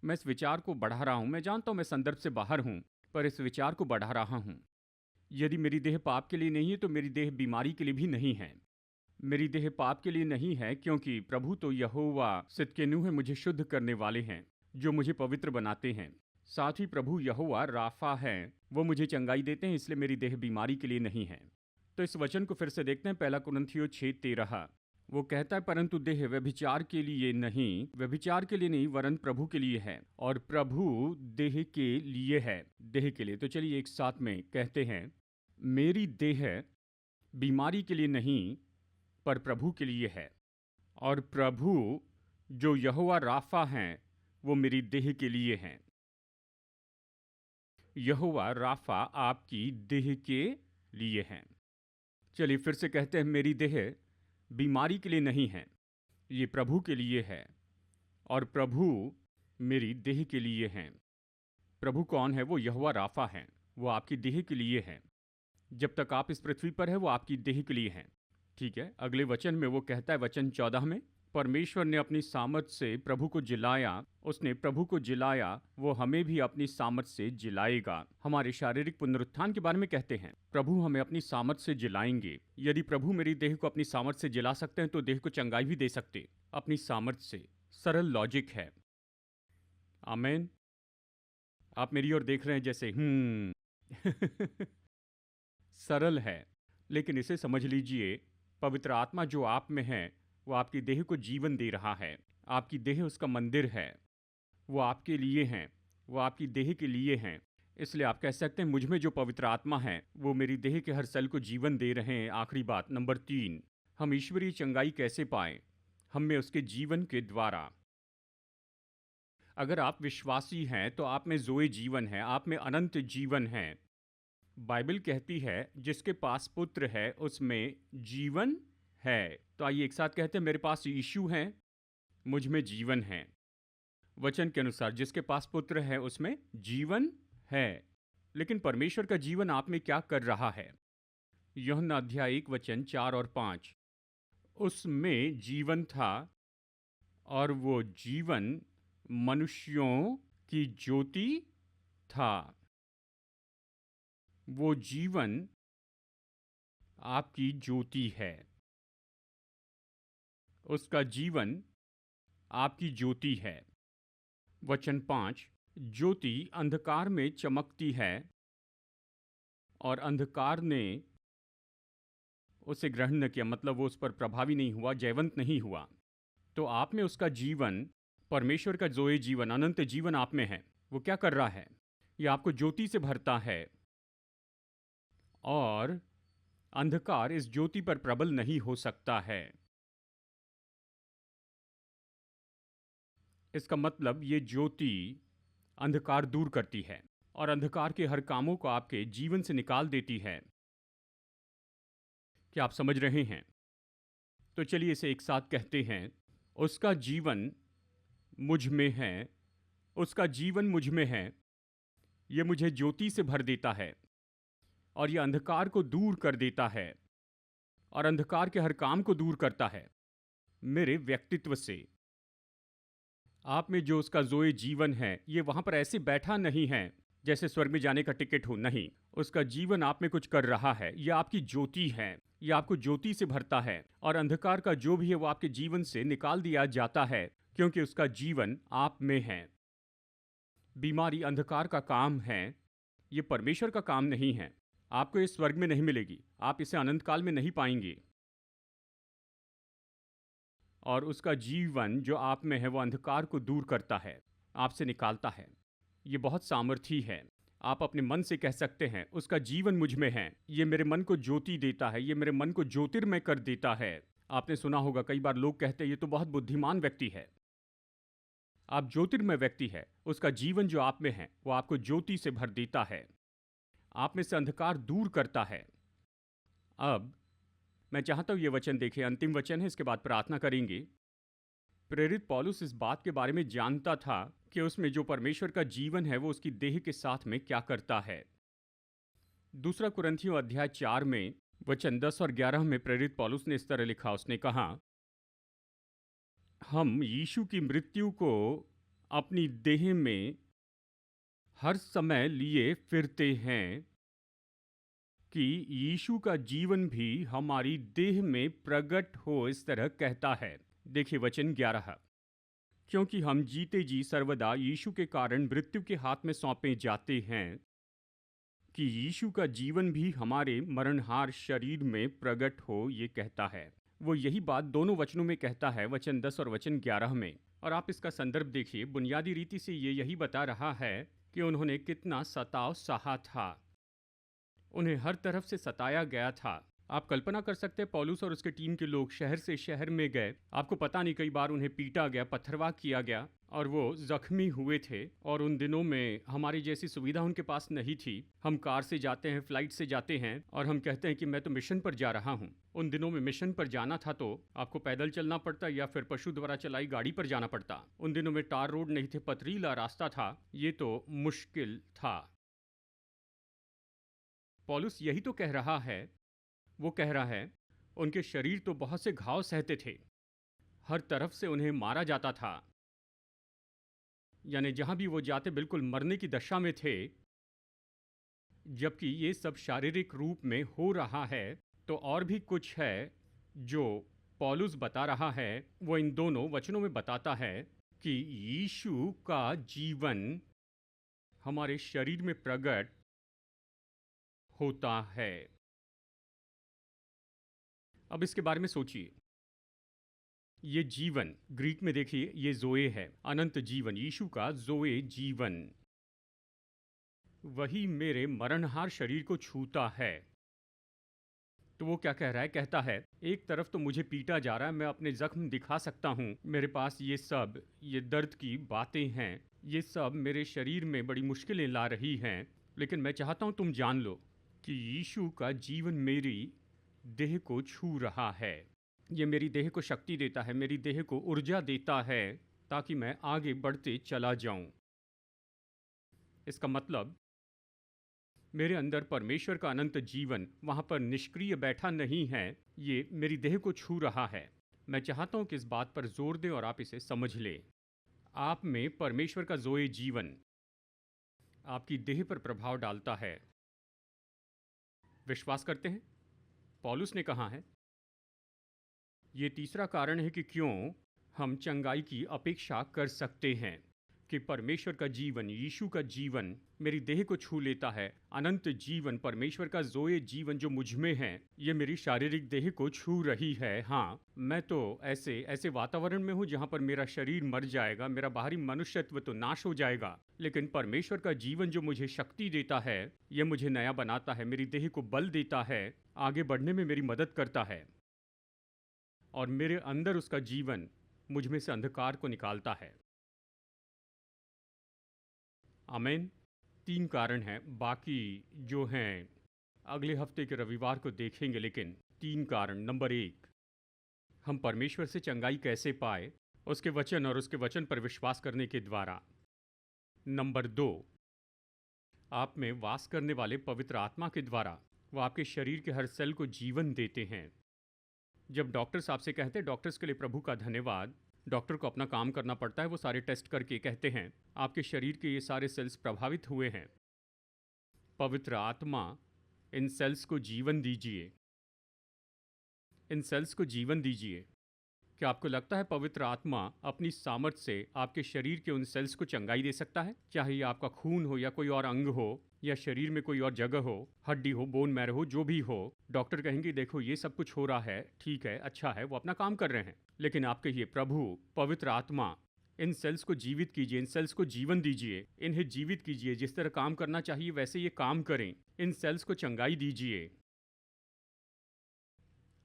मैं इस विचार को बढ़ा रहा हूं, मैं जानता हूं मैं संदर्भ से बाहर हूं, पर इस विचार को बढ़ा रहा हूं। यदि मेरी देह पाप के लिए नहीं है तो मेरी देह बीमारी के लिए भी नहीं है। मेरी देह पाप के लिए नहीं है, क्योंकि प्रभु तो यहोवा सिदकेनू है, मुझे शुद्ध करने वाले हैं, जो मुझे पवित्र बनाते हैं। साथ ही प्रभु यहोवा राफा है, वो मुझे चंगाई देते हैं, इसलिए मेरी देह बीमारी के लिए नहीं है। तो इस वचन को फिर से देखते हैं, 1 कुरिन्थियों 6:13। वो कहता है, परंतु देह व्यभिचार के लिए नहीं वरन प्रभु के लिए है, और प्रभु देह के लिए है। देह के लिए। तो चलिए एक साथ में कहते हैं, मेरी देह बीमारी के लिए नहीं पर प्रभु के लिए है, और प्रभु जो यहोवा राफा हैं वो मेरी देह के लिए हैं। यहोवा राफा आपकी देह के लिए हैं। चलिए फिर से कहते हैं, मेरी देह बीमारी के लिए नहीं है, ये प्रभु के लिए है, और प्रभु मेरी देह के लिए हैं। प्रभु कौन है? वो यहोवा राफा हैं, वो आपकी देह के लिए है। जब तक आप इस पृथ्वी पर है वो आपकी देह के लिए हैं। ठीक है, अगले वचन में वो कहता है, वचन 14 में, परमेश्वर ने अपनी सामर्थ से प्रभु को जिलाया, उसने प्रभु को जिलाया, वो हमें भी अपनी सामर्थ से जिलाएगा। हमारे शारीरिक पुनरुत्थान के बारे में कहते हैं, प्रभु हमें अपनी सामर्थ से जिलाएंगे। यदि प्रभु मेरी देह को अपनी सामर्थ से जिला सकते हैं तो देह को चंगाई भी दे सकते अपनी सामर्थ से। सरल लॉजिक है। आमेन। आप मेरी ओर देख रहे हैं जैसे सरल है, लेकिन इसे समझ लीजिए, पवित्र आत्मा जो आप में है वो आपकी देह को जीवन दे रहा है। आपकी देह उसका मंदिर है, वो आपके लिए हैं, वो आपकी देह के लिए हैं। इसलिए आप कह सकते हैं, मुझ में जो पवित्र आत्मा है वो मेरी देह के हर सेल को जीवन दे रहे हैं। आखिरी बात नंबर 3, हम ईश्वरीय चंगाई कैसे पाएं? हम में उसके जीवन के द्वारा। अगर आप विश्वासी हैं तो आप में ज़ोए जीवन है, आप में अनंत जीवन है। बाइबल कहती है, जिसके पास पुत्र है उसमें जीवन है। तो आइए एक साथ कहते हैं, मेरे पास यीशु है, मुझ में जीवन है। वचन के अनुसार जिसके पास पुत्र है उसमें जीवन है। लेकिन परमेश्वर का जीवन आप में क्या कर रहा है? यूहन्ना अध्याय 1 वचन 4 और 5, उसमें जीवन था और वो जीवन मनुष्यों की ज्योति था। वो जीवन आपकी ज्योति है, उसका जीवन आपकी ज्योति है। वचन 5, ज्योति अंधकार में चमकती है और अंधकार ने उसे ग्रहण न किया, मतलब वो उस पर प्रभावी नहीं हुआ, जयवंत नहीं हुआ। तो आप में उसका जीवन, परमेश्वर का ज़ोए जीवन, अनंत जीवन आप में है। वो क्या कर रहा है? ये आपको ज्योति से भरता है और अंधकार इस ज्योति पर प्रबल नहीं हो सकता है। इसका मतलब ये ज्योति अंधकार दूर करती है और अंधकार के हर कामों को आपके जीवन से निकाल देती है। क्या आप समझ रहे हैं? तो चलिए इसे एक साथ कहते हैं, उसका जीवन मुझ में है, उसका जीवन मुझ में है। ये मुझे ज्योति से भर देता है और ये अंधकार को दूर कर देता है और अंधकार के हर काम को दूर करता है मेरे व्यक्तित्व से। आप में जो उसका ज़ोए जीवन है, ये वहाँ पर ऐसे बैठा नहीं है जैसे स्वर्ग में जाने का टिकट हो, नहीं। उसका जीवन आप में कुछ कर रहा है। ये आपकी ज्योति है, ये आपको ज्योति से भरता है और अंधकार का जो भी है वो आपके जीवन से निकाल दिया जाता है, क्योंकि उसका जीवन आप में है। बीमारी अंधकार का काम है, ये परमेश्वर का काम नहीं है। आपको इस स्वर्ग में नहीं मिलेगी, आप इसे अनंत काल में नहीं पाएंगे। और उसका जीवन जो आप में है वो अंधकार को दूर करता है, आपसे निकालता है। ये बहुत सामर्थी है। आप अपने मन से कह सकते हैं, उसका जीवन मुझ में है, ये मेरे मन को ज्योति देता है, ये मेरे मन को ज्योतिर्मय कर देता है। आपने सुना होगा कई बार लोग कहते हैं, ये तो बहुत बुद्धिमान व्यक्ति है। आप ज्योतिर्मय व्यक्ति है, उसका जीवन जो आप में है वो आपको ज्योति से भर देता है, आप में से अंधकार दूर करता है। अब मैं चाहता हूं ये वचन देखें, अंतिम वचन है, इसके बाद प्रार्थना करेंगे। प्रेरित पौलुस इस बात के बारे में जानता था कि उसमें जो परमेश्वर का जीवन है वो उसकी देह के साथ में क्या करता है। 2 कुरिन्थियों अध्याय 4 में वचन 10 और 11 में प्रेरित पौलुस ने इस तरह लिखा, उसने कहा, हम यीशु की मृत्यु को अपनी देह में हर समय लिए फिरते हैं कि यीशु का जीवन भी हमारी देह में प्रकट हो, इस तरह कहता है। देखिए वचन 11, क्योंकि हम जीते जी सर्वदा यीशु के कारण मृत्यु के हाथ में सौंपे जाते हैं कि यीशु का जीवन भी हमारे मरणहार शरीर में प्रकट हो, ये कहता है। वो यही बात दोनों वचनों में कहता है, वचन 10 और वचन 11 में। और आप इसका संदर्भ देखिए, बुनियादी रीति से ये यही बता रहा है कि उन्होंने कितना सताव सहा था, उन्हें हर तरफ से सताया गया था। आप कल्पना कर सकते हैं, पौलुस और उसके टीम के लोग शहर से शहर में गए, आपको पता नहीं कई बार उन्हें पीटा गया, पत्थरवाह किया गया और वो जख्मी हुए थे। और उन दिनों में हमारी जैसी सुविधा उनके पास नहीं थी। हम कार से जाते हैं, फ्लाइट से जाते हैं और हम कहते हैं कि मैं तो मिशन पर जा रहा हूँ। उन दिनों में मिशन पर जाना था तो आपको पैदल चलना पड़ता या फिर पशु द्वारा चलाई गाड़ी पर जाना पड़ता। उन दिनों में टार रोड नहीं थे, पथरीला रास्ता था, ये तो मुश्किल था। पौलुस यही तो कह रहा है। वो कह रहा है, उनके शरीर तो बहुत से घाव सहते थे, हर तरफ से उन्हें मारा जाता था, यानी जहां भी वो जाते बिल्कुल मरने की दशा में थे। जबकि ये सब शारीरिक रूप में हो रहा है, तो और भी कुछ है जो पौलुस बता रहा है। वो इन दोनों वचनों में बताता है कि यीशु का जीवन हमारे शरीर में प्रकट होता है। अब इसके बारे में सोचिए। ये जीवन ग्रीक में देखिए, ये जोए है, अनंत जीवन, यीशु का जोए जीवन, वही मेरे मरणहार शरीर को छूता है। तो वो क्या कह रहा है? कहता है, एक तरफ तो मुझे पीटा जा रहा है, मैं अपने जख्म दिखा सकता हूँ, मेरे पास ये दर्द की बातें हैं, ये सब मेरे शरीर में बड़ी मुश्किलें ला रही हैं, लेकिन मैं चाहता हूँ तुम जान लो कि यीशु का जीवन मेरी देह को छू रहा है। ये मेरी देह को शक्ति देता है, मेरी देह को ऊर्जा देता है, ताकि मैं आगे बढ़ते चला जाऊं। इसका मतलब मेरे अंदर परमेश्वर का अनंत जीवन वहां पर निष्क्रिय बैठा नहीं है, ये मेरी देह को छू रहा है। मैं चाहता हूं कि इस बात पर जोर दें और आप इसे समझ लें। आप में परमेश्वर का जोए जीवन आपकी देह पर प्रभाव डालता है। विश्वास करते हैं? पौलुस ने कहा है, ये तीसरा कारण है कि क्यों हम चंगाई की अपेक्षा कर सकते हैं, कि परमेश्वर का जीवन, यीशु का जीवन मेरी देह को छू लेता है। अनंत जीवन, परमेश्वर का जोए जीवन जो मुझ में है, ये मेरी शारीरिक देह को छू रही है। हाँ, मैं तो ऐसे ऐसे वातावरण में हूँ जहाँ पर मेरा शरीर मर जाएगा, मेरा बाहरी मनुष्यत्व तो नाश हो जाएगा, लेकिन परमेश्वर का जीवन जो मुझे शक्ति देता है, ये मुझे नया बनाता है, मेरी देह को बल देता है, आगे बढ़ने में मेरी मदद करता है, और मेरे अंदर उसका जीवन मुझ में से अंधकार को निकालता है। आमीन। 3 कारण हैं, बाकी जो हैं अगले हफ्ते के रविवार को देखेंगे, लेकिन 3 कारण। नंबर 1, हम परमेश्वर से चंगाई कैसे पाए? उसके वचन और उसके वचन पर विश्वास करने के द्वारा। नंबर 2, आप में वास करने वाले पवित्र आत्मा के द्वारा वो आपके शरीर के हर सेल को जीवन देते हैं। जब डॉक्टर्स आपसे कहते हैं, डॉक्टर्स के लिए प्रभु का धन्यवाद, डॉक्टर को अपना काम करना पड़ता है, वो सारे टेस्ट करके कहते हैं आपके शरीर के ये सारे सेल्स प्रभावित हुए हैं, पवित्र आत्मा इन सेल्स को जीवन दीजिए, इन सेल्स को जीवन दीजिए। क्या आपको लगता है पवित्र आत्मा अपनी सामर्थ से आपके शरीर के उन सेल्स को चंगाई दे सकता है? चाहे ये आपका खून हो या कोई और अंग हो या शरीर में कोई और जगह हो, हड्डी हो, बोन मैरो हो, जो भी हो, डॉक्टर कहेंगे देखो ये सब कुछ हो रहा है, ठीक है, अच्छा है, वो अपना काम कर रहे हैं, लेकिन आप कहिए प्रभु पवित्र आत्मा इन सेल्स को जीवित कीजिए, इन सेल्स को जीवन दीजिए, इन्हें जीवित कीजिए, जिस तरह काम करना चाहिए वैसे ये काम करें, इन सेल्स को चंगाई दीजिए।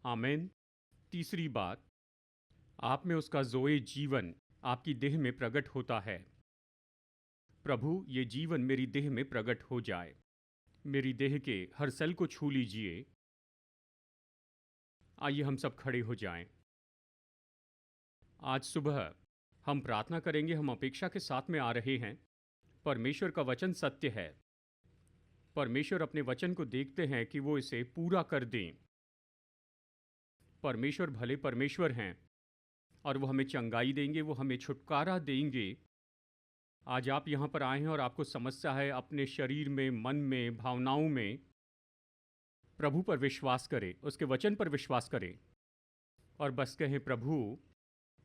आमीन। तीसरी बात, आप में उसका जोए जीवन आपकी देह में प्रकट होता है। प्रभु ये जीवन मेरी देह में प्रकट हो जाए, मेरी देह के हर सेल को छू लीजिए। आइए हम सब खड़े हो जाएं। आज सुबह हम प्रार्थना करेंगे, हम अपेक्षा के साथ में आ रहे हैं। परमेश्वर का वचन सत्य है। परमेश्वर अपने वचन को देखते हैं कि वो इसे पूरा कर दें। परमेश्वर भले परमेश्वर हैं और वो हमें चंगाई देंगे, वो हमें छुटकारा देंगे। आज आप यहाँ पर आए हैं और आपको समस्या है अपने शरीर में, मन में, भावनाओं में। प्रभु पर विश्वास करें, उसके वचन पर विश्वास करें और बस कहें, प्रभु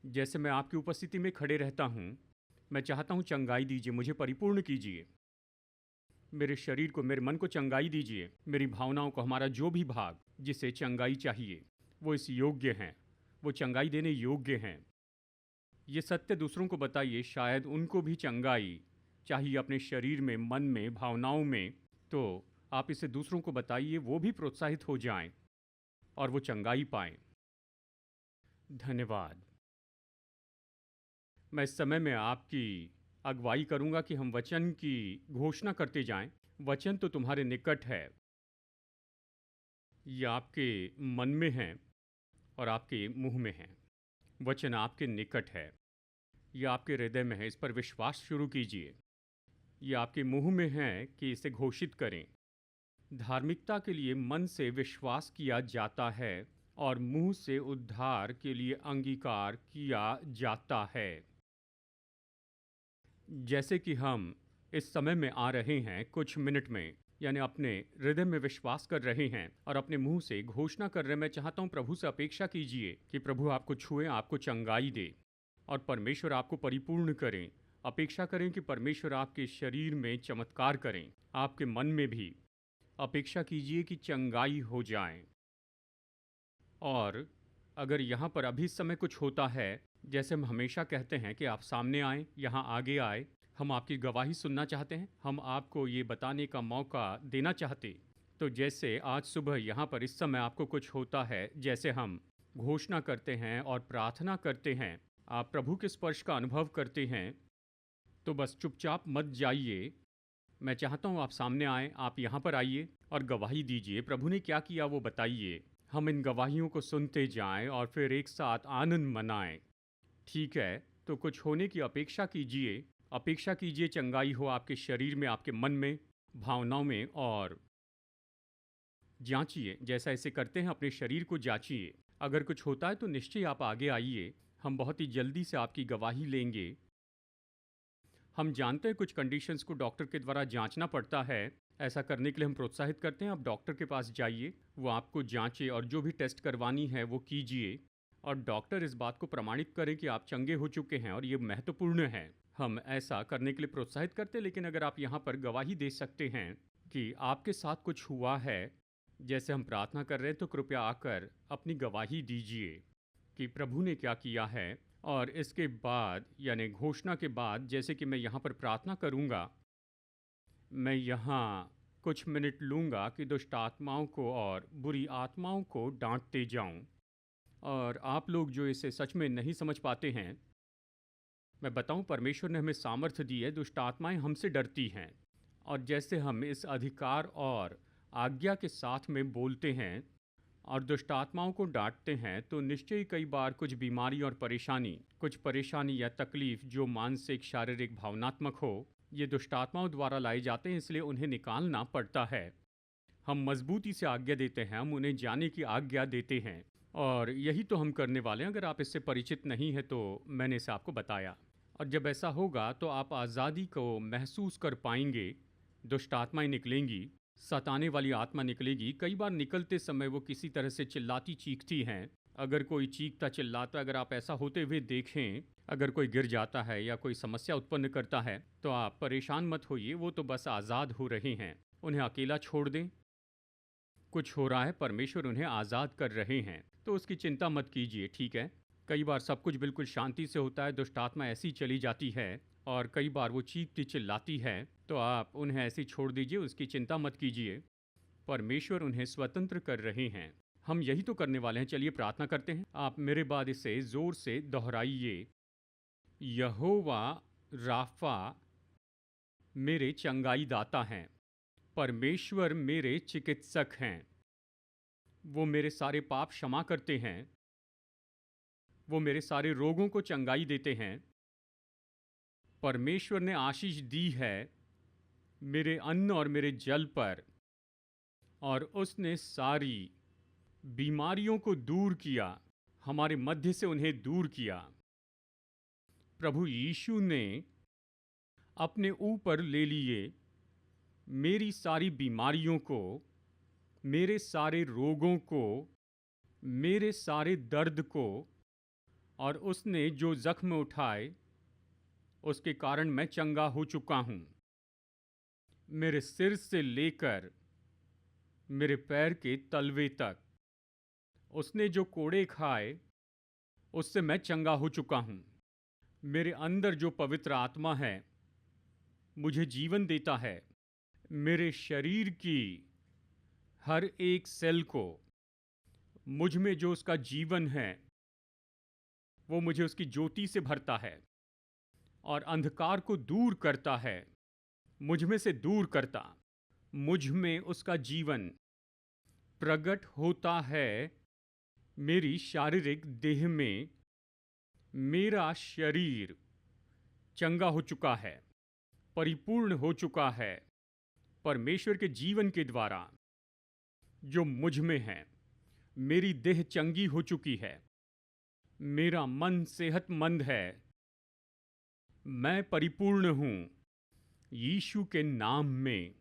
जैसे मैं आपकी उपस्थिति में खड़े रहता हूँ, मैं चाहता हूँ चंगाई दीजिए, मुझे परिपूर्ण कीजिए। मेरे शरीर को, मेरे मन को चंगाई दीजिए, मेरी भावनाओं को, हमारा जो भी भाग जिसे चंगाई चाहिए वो इस योग्य हैं, वो चंगाई देने योग्य हैं। ये सत्य दूसरों को बताइए, शायद उनको भी चंगाई चाहिए अपने शरीर में, मन में, भावनाओं में। तो आप इसे दूसरों को बताइए, वो भी प्रोत्साहित हो जाएं और वो चंगाई पाएं। धन्यवाद। मैं इस समय में आपकी अगुवाई करूंगा कि हम वचन की घोषणा करते जाएं। वचन तो तुम्हारे निकट है, ये आपके मन में है और आपके मुंह में है। वचन आपके निकट है, ये आपके हृदय में है, इस पर विश्वास शुरू कीजिए। ये आपके मुंह में है कि इसे घोषित करें। धार्मिकता के लिए मन से विश्वास किया जाता है और मुंह से उद्धार के लिए अंगीकार किया जाता है। जैसे कि हम इस समय में आ रहे हैं, कुछ मिनट में, यानी अपने हृदय में विश्वास कर रहे हैं और अपने मुंह से घोषणा कर रहे हैं। मैं चाहता हूं प्रभु से अपेक्षा कीजिए कि प्रभु आपको छुए, आपको चंगाई दे और परमेश्वर आपको परिपूर्ण करें। अपेक्षा करें कि परमेश्वर आपके शरीर में चमत्कार करें, आपके मन में भी अपेक्षा कीजिए कि चंगाई हो जाए। और अगर यहाँ पर अभी इस समय कुछ होता है, जैसे हम हमेशा कहते हैं कि आप सामने आएँ, यहाँ आगे आए, हम आपकी गवाही सुनना चाहते हैं, हम आपको ये बताने का मौका देना चाहते। तो जैसे आज सुबह यहाँ पर इस समय आपको कुछ होता है, जैसे हम घोषणा करते हैं और प्रार्थना करते हैं, आप प्रभु के स्पर्श का अनुभव करते हैं, तो बस चुपचाप मत जाइए। मैं चाहता हूँ आप सामने आएँ, आप यहाँ पर आइए और गवाही दीजिए। प्रभु ने क्या किया वो बताइए। हम इन गवाहियों को सुनते जाएं और फिर एक साथ आनंद मनाएं। ठीक है, तो कुछ होने की अपेक्षा कीजिए। अपेक्षा कीजिए चंगाई हो आपके शरीर में, आपके मन में, भावनाओं में। और जांचिए, जैसा इसे करते हैं अपने शरीर को जांचिए। अगर कुछ होता है तो निश्चय आप आगे आइए, हम बहुत ही जल्दी से आपकी गवाही लेंगे। हम जानते हैं कुछ कंडीशंस को डॉक्टर के द्वारा जांचना पड़ता है। ऐसा करने के लिए हम प्रोत्साहित करते हैं, आप डॉक्टर के पास जाइए, वो आपको जांचे और जो भी टेस्ट करवानी है वो कीजिए और डॉक्टर इस बात को प्रमाणित करें कि आप चंगे हो चुके हैं। और ये महत्वपूर्ण है, हम ऐसा करने के लिए प्रोत्साहित करते हैं। लेकिन अगर आप यहाँ पर गवाही दे सकते हैं कि आपके साथ कुछ हुआ है, जैसे हम प्रार्थना कर रहे हैं, तो कृपया आकर अपनी गवाही दीजिए कि प्रभु ने क्या किया है। और इसके बाद, यानी घोषणा के बाद, जैसे कि मैं यहाँ पर प्रार्थना करूँगा, मैं यहाँ कुछ मिनट लूँगा कि दुष्ट आत्माओं को और बुरी आत्माओं को डांटते जाऊँ। और आप लोग जो इसे सच में नहीं समझ पाते हैं, मैं बताऊँ, परमेश्वर ने हमें सामर्थ्य दी है, दुष्ट आत्माएं हमसे डरती हैं। और जैसे हम इस अधिकार और आज्ञा के साथ में बोलते हैं और दुष्ट आत्माओं को डांटते हैं, तो निश्चय ही कई बार कुछ बीमारी और परेशानी, कुछ परेशानी या तकलीफ जो मानसिक, शारीरिक, भावनात्मक हो, ये दुष्ट आत्माओं द्वारा लाए जाते हैं, इसलिए उन्हें निकालना पड़ता है। हम मजबूती से आज्ञा देते हैं, हम उन्हें जाने की आज्ञा देते हैं और यही तो हम करने वाले हैं। अगर आप इससे परिचित नहीं हैं तो मैंने इसे आपको बताया। और जब ऐसा होगा तो आप आज़ादी को महसूस कर पाएंगे। दुष्ट आत्माएं निकलेंगी, सताने वाली आत्मा निकलेगी। कई बार निकलते समय वो किसी तरह से चिल्लाती चीखती हैं। अगर कोई चीखता चिल्लाता, अगर आप ऐसा होते हुए देखें, अगर कोई गिर जाता है या कोई समस्या उत्पन्न करता है, तो आप परेशान मत होइए, वो तो बस आज़ाद हो रहे हैं। उन्हें अकेला छोड़ दें। कुछ हो रहा है, परमेश्वर उन्हें आज़ाद कर रहे हैं, तो उसकी चिंता मत कीजिए। ठीक है, कई बार सब कुछ बिल्कुल शांति से होता है, दुष्ट आत्मा ऐसी चली जाती है और कई बार वो चीखती चिल्लाती है, तो आप उन्हें ऐसी छोड़ दीजिए, उसकी चिंता मत कीजिए। परमेश्वर उन्हें स्वतंत्र कर रहे हैं। हम यही तो करने वाले हैं। चलिए प्रार्थना करते हैं। आप मेरे बाद इसे जोर से दोहराइए। यहोवा राफा मेरे चंगाई दाता हैं। परमेश्वर मेरे चिकित्सक हैं। वो मेरे सारे पाप क्षमा करते हैं, वो मेरे सारे रोगों को चंगाई देते हैं। परमेश्वर ने आशीष दी है, मेरे अन्न और मेरे जल पर, और उसने सारी बीमारियों को दूर किया, हमारे मध्य से उन्हें दूर किया। प्रभु यीशु ने अपने ऊपर ले लिए मेरी सारी बीमारियों को, मेरे सारे रोगों को, मेरे सारे दर्द को, और उसने जो जख्म उठाए उसके कारण मैं चंगा हो चुका हूँ। मेरे सिर से लेकर मेरे पैर के तलवे तक उसने जो कोड़े खाए उससे मैं चंगा हो चुका हूँ। मेरे अंदर जो पवित्र आत्मा है मुझे जीवन देता है। मेरे शरीर की हर एक सेल को, मुझ में जो उसका जीवन है वो मुझे उसकी ज्योति से भरता है और अंधकार को दूर करता है, मुझ में से दूर करता। मुझ में उसका जीवन प्रकट होता है। मेरी शारीरिक देह में मेरा शरीर चंगा हो चुका है, परिपूर्ण हो चुका है परमेश्वर के जीवन के द्वारा जो मुझ में है। मेरी देह चंगी हो चुकी है, मेरा मन सेहतमंद है, मैं परिपूर्ण हूँ यीशु के नाम में।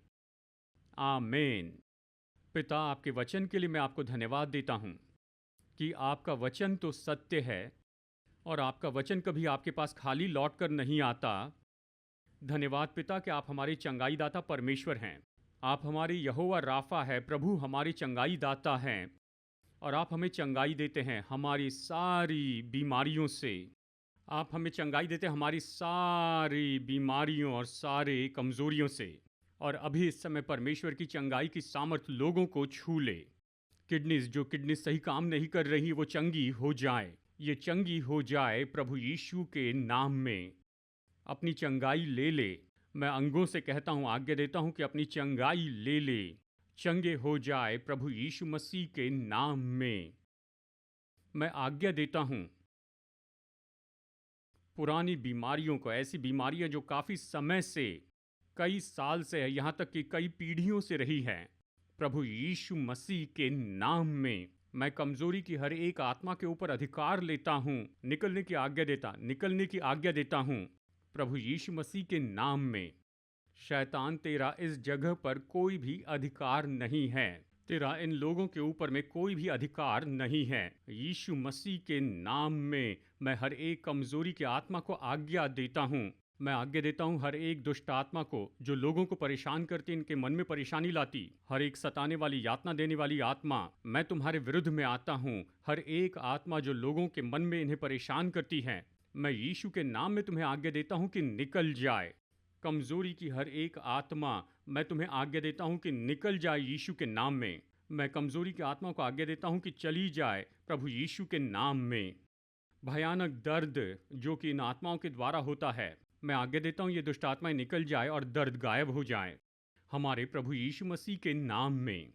आमीन। पिता, आपके वचन के लिए मैं आपको धन्यवाद देता हूँ कि आपका वचन तो सत्य है और आपका वचन कभी आपके पास खाली लौट कर नहीं आता। धन्यवाद पिता कि आप हमारे चंगाई दाता परमेश्वर हैं। आप हमारे यहोवा राफा है, प्रभु हमारे चंगाई दाता हैं, और आप हमें चंगाई देते हैं हमारी सारी बीमारियों से। आप हमें चंगाई देते हैं हमारी सारी बीमारियों और सारे कमज़ोरियों से। और अभी इस समय परमेश्वर की चंगाई की सामर्थ लोगों को छू ले। किडनीज, जो किडनीज सही काम नहीं कर रही, वो चंगी हो जाए, ये चंगी हो जाए प्रभु यीशु के नाम में। अपनी चंगाई ले ले। मैं अंगों से कहता हूँ, आज्ञा देता हूँ कि अपनी चंगाई ले ले, चंगे हो जाए प्रभु यीशु मसीह के नाम में। मैं आज्ञा देता हूँ पुरानी बीमारियों को, ऐसी बीमारियां जो काफ़ी समय से, कई साल से है, यहाँ तक कि कई पीढ़ियों से रही है, प्रभु यीशु मसीह के नाम में मैं कमज़ोरी की हर एक आत्मा के ऊपर अधिकार लेता हूँ, निकलने की आज्ञा देता हूँ प्रभु यीशु मसीह के नाम में। शैतान, तेरा इस जगह पर कोई भी अधिकार नहीं है, तेरा इन लोगों के ऊपर में कोई भी अधिकार नहीं है। यीशु मसीह के नाम में मैं हर एक कमज़ोरी की आत्मा को आज्ञा देता हूँ। मैं आज्ञा देता हूँ हर एक दुष्ट आत्मा को जो लोगों को परेशान करती, इनके मन में परेशानी लाती, हर एक सताने वाली, यातना देने वाली आत्मा, मैं तुम्हारे विरुद्ध में आता हूँ। हर एक आत्मा जो लोगों के मन में इन्हें परेशान करती है, मैं यीशु के नाम में तुम्हें आज्ञा देता हूँ कि निकल जाए। कमज़ोरी की हर एक आत्मा, मैं तुम्हें आज्ञा देता हूँ कि निकल जाए यीशु के नाम में। मैं कमज़ोरी की आत्मा को आज्ञा देता हूँ कि चली जाए प्रभु यीशु के नाम में। भयानक दर्द जो कि इन आत्माओं के द्वारा होता है, मैं आज्ञा देता हूँ ये दुष्ट आत्माएं निकल जाए और दर्द गायब हो जाए हमारे प्रभु यीशु मसीह के नाम में।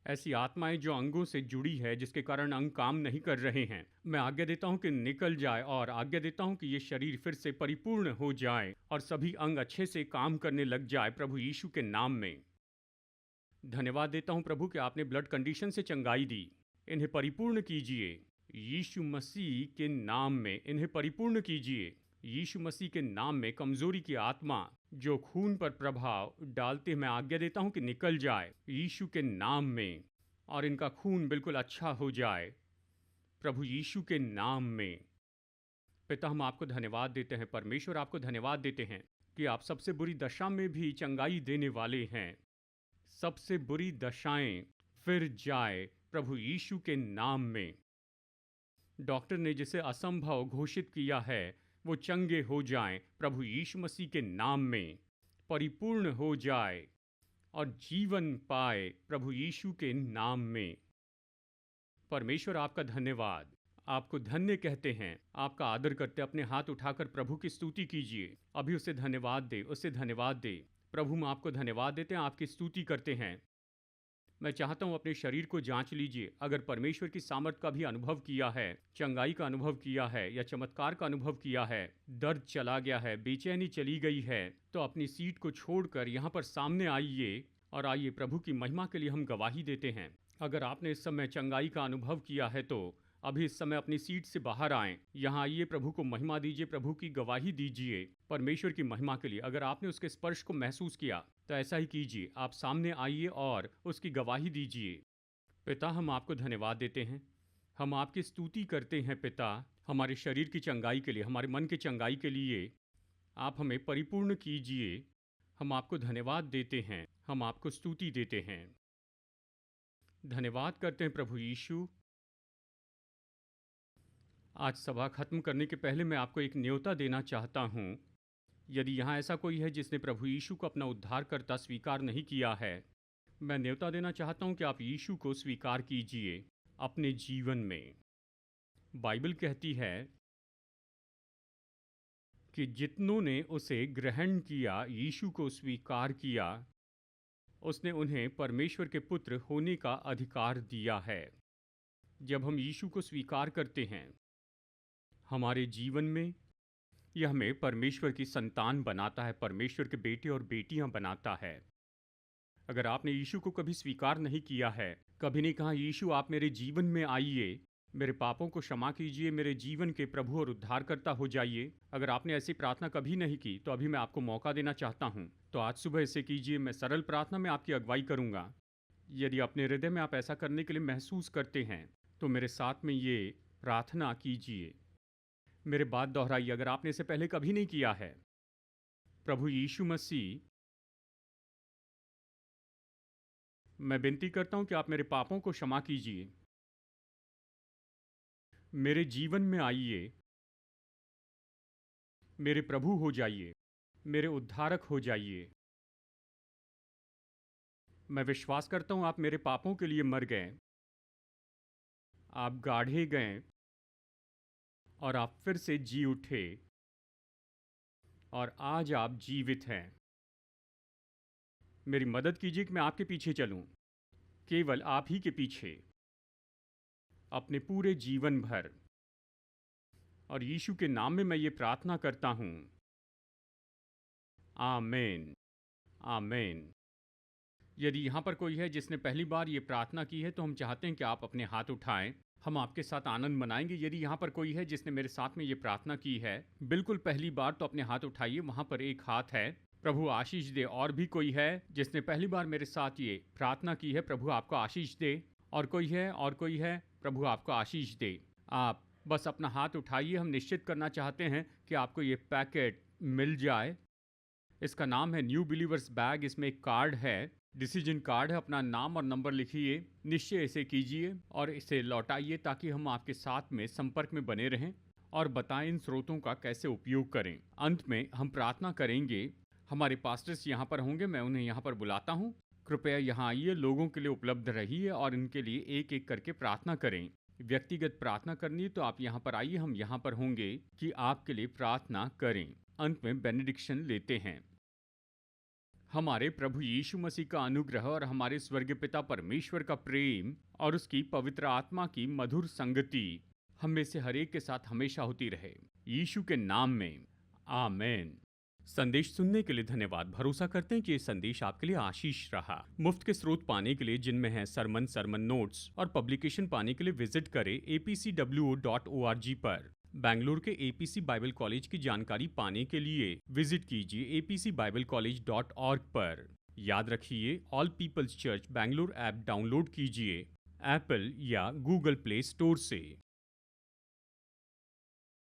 ऐसी आत्माएं जो अंगों से जुड़ी है, जिसके कारण अंग काम नहीं कर रहे हैं, मैं आज्ञा देता हूं कि निकल जाए, और आज्ञा देता हूं कि ये शरीर फिर से परिपूर्ण हो जाए और सभी अंग अच्छे से काम करने लग जाए प्रभु यीशु के नाम में। धन्यवाद देता हूं प्रभु कि आपने ब्लड कंडीशन से चंगाई दी, इन्हें परिपूर्ण कीजिए यीशु मसीह के नाम में, इन्हें परिपूर्ण कीजिए यीशु मसीह के नाम में। कमज़ोरी की आत्मा जो खून पर प्रभाव डालते, मैं आज्ञा देता हूं कि निकल जाए यीशु के नाम में, और इनका खून बिल्कुल अच्छा हो जाए प्रभु यीशु के नाम में। पिता, हम आपको धन्यवाद देते हैं, परमेश्वर आपको धन्यवाद देते हैं कि आप सबसे बुरी दशा में भी चंगाई देने वाले हैं। सबसे बुरी दशाएं फिर जाए प्रभु यीशु के नाम में। डॉक्टर ने जिसे असंभव घोषित किया है वो चंगे हो जाएं प्रभु यीशु मसीह के नाम में, परिपूर्ण हो जाए और जीवन पाए प्रभु यीशु के नाम में। परमेश्वर आपका धन्यवाद, आपको धन्य कहते हैं, आपका आदर करते, अपने हाथ उठाकर प्रभु की स्तुति कीजिए। अभी उसे धन्यवाद दे, उसे धन्यवाद दे। प्रभु, हम आपको धन्यवाद देते हैं, आपकी स्तुति करते हैं। मैं चाहता हूँ अपने शरीर को जांच लीजिए। अगर परमेश्वर की सामर्थ का भी अनुभव किया है, चंगाई का अनुभव किया है या चमत्कार का अनुभव किया है, दर्द चला गया है, बेचैनी चली गई है, तो अपनी सीट को छोड़कर यहाँ पर सामने आइए और आइए, प्रभु की महिमा के लिए हम गवाही देते हैं। अगर आपने इस समय चंगाई का अनुभव किया है तो अभी इस समय अपनी सीट से बाहर आएं, यहाँ आइए, प्रभु को महिमा दीजिए, प्रभु की गवाही दीजिए परमेश्वर की महिमा के लिए। अगर आपने उसके स्पर्श को महसूस किया तो ऐसा ही कीजिए, आप सामने आइए और उसकी गवाही दीजिए। पिता, हम आपको धन्यवाद देते हैं, हम आपकी स्तुति करते हैं पिता, हमारे शरीर की चंगाई के लिए, हमारे मन की चंगाई के लिए आप हमें परिपूर्ण कीजिए। हम आपको धन्यवाद देते हैं, हम आपको स्तुति देते हैं, धन्यवाद करते हैं प्रभु यीशु। आज सभा खत्म करने के पहले मैं आपको एक न्योता देना चाहता हूँ। यदि यहाँ ऐसा कोई है जिसने प्रभु यीशु को अपना उद्धारकर्ता स्वीकार नहीं किया है, मैं न्योता देना चाहता हूँ कि आप यीशु को स्वीकार कीजिए अपने जीवन में। बाइबल कहती है कि जितनों ने उसे ग्रहण किया, यीशु को स्वीकार किया, उसने उन्हें परमेश्वर के पुत्र होने का अधिकार दिया है। जब हम यीशु को स्वीकार करते हैं हमारे जीवन में, यह हमें परमेश्वर की संतान बनाता है, परमेश्वर के बेटे और बेटियां बनाता है। अगर आपने यीशु को कभी स्वीकार नहीं किया है, कभी नहीं कहा यीशु आप मेरे जीवन में आइए, मेरे पापों को क्षमा कीजिए, मेरे जीवन के प्रभु और उद्धारकर्ता हो जाइए, अगर आपने ऐसी प्रार्थना कभी नहीं की तो अभी मैं आपको मौका देना चाहता हूं, तो आज सुबह इसे कीजिए। मैं सरल प्रार्थना में आपकी अगुवाई करूंगा। यदि अपने हृदय में आप ऐसा करने के लिए महसूस करते हैं तो मेरे साथ में ये प्रार्थना कीजिए, मेरे बात दोहराइए अगर आपने इसे पहले कभी नहीं किया है। प्रभु यीशु मसीह, मैं विनती करता हूं कि आप मेरे पापों को क्षमा कीजिए, मेरे जीवन में आइए, मेरे प्रभु हो जाइए, मेरे उद्धारक हो जाइए। मैं विश्वास करता हूं आप मेरे पापों के लिए मर गए, आप गाढ़े गए और आप फिर से जी उठे और आज आप जीवित हैं। मेरी मदद कीजिए कि मैं आपके पीछे चलूं, केवल आप ही के पीछे, अपने पूरे जीवन भर। और यीशु के नाम में मैं ये प्रार्थना करता हूं, आमीन, आमीन। यदि यहाँ पर कोई है जिसने पहली बार ये प्रार्थना की है तो हम चाहते हैं कि आप अपने हाथ उठाएं, हम आपके साथ आनंद मनाएंगे। यदि यहाँ पर कोई है जिसने मेरे साथ में ये प्रार्थना की है बिल्कुल पहली बार, तो अपने हाथ उठाइए, वहाँ पर एक हाथ है, प्रभु आशीष दे। और भी कोई है जिसने पहली बार मेरे साथ ये प्रार्थना की है, प्रभु आपको आशीष दे। और कोई है, और कोई है, प्रभु आपको आशीष दे। आप बस अपना हाथ उठाइए, हम निश्चित करना चाहते हैं कि आपको ये पैकेट मिल जाए। इसका नाम है न्यू बिलीवर्स बैग, इसमें एक कार्ड है, डिसीजन कार्ड है, अपना नाम और नंबर लिखिए, निश्चय इसे कीजिए और इसे लौटाइए ताकि हम आपके साथ में संपर्क में बने रहें और बताएं इन स्रोतों का कैसे उपयोग करें। अंत में हम प्रार्थना करेंगे, हमारे पास्टर्स यहाँ पर होंगे, मैं उन्हें यहाँ पर बुलाता हूँ। कृपया यहाँ आइए, लोगों के लिए उपलब्ध रहिए और इनके लिए एक एक करके प्रार्थना करें। व्यक्तिगत प्रार्थना करनी है तो आप यहाँ पर आइए, हम यहाँ पर होंगे कि आपके लिए प्रार्थना करें। अंत में बेनेडिक्शन लेते हैं। हमारे प्रभु यीशु मसीह का अनुग्रह और हमारे स्वर्गीय पिता परमेश्वर का प्रेम और उसकी पवित्र आत्मा की मधुर संगति हम में से हर एक के साथ हमेशा होती रहे, यीशु के नाम में, आमीन। संदेश सुनने के लिए धन्यवाद। भरोसा करते हैं कि ये संदेश आपके लिए आशीष रहा। मुफ्त के स्रोत पाने के लिए, जिनमें हैं सरमन नोट्स और पब्लिकेशन, पाने के लिए विजिट करें apcwo.org पर। बैंगलोर के एपीसी बाइबल कॉलेज की जानकारी पाने के लिए विजिट कीजिए apcbiblecollege.org पर। याद रखिए, All People's Church Bangalore app download कीजिए एप्पल या गूगल प्ले स्टोर से।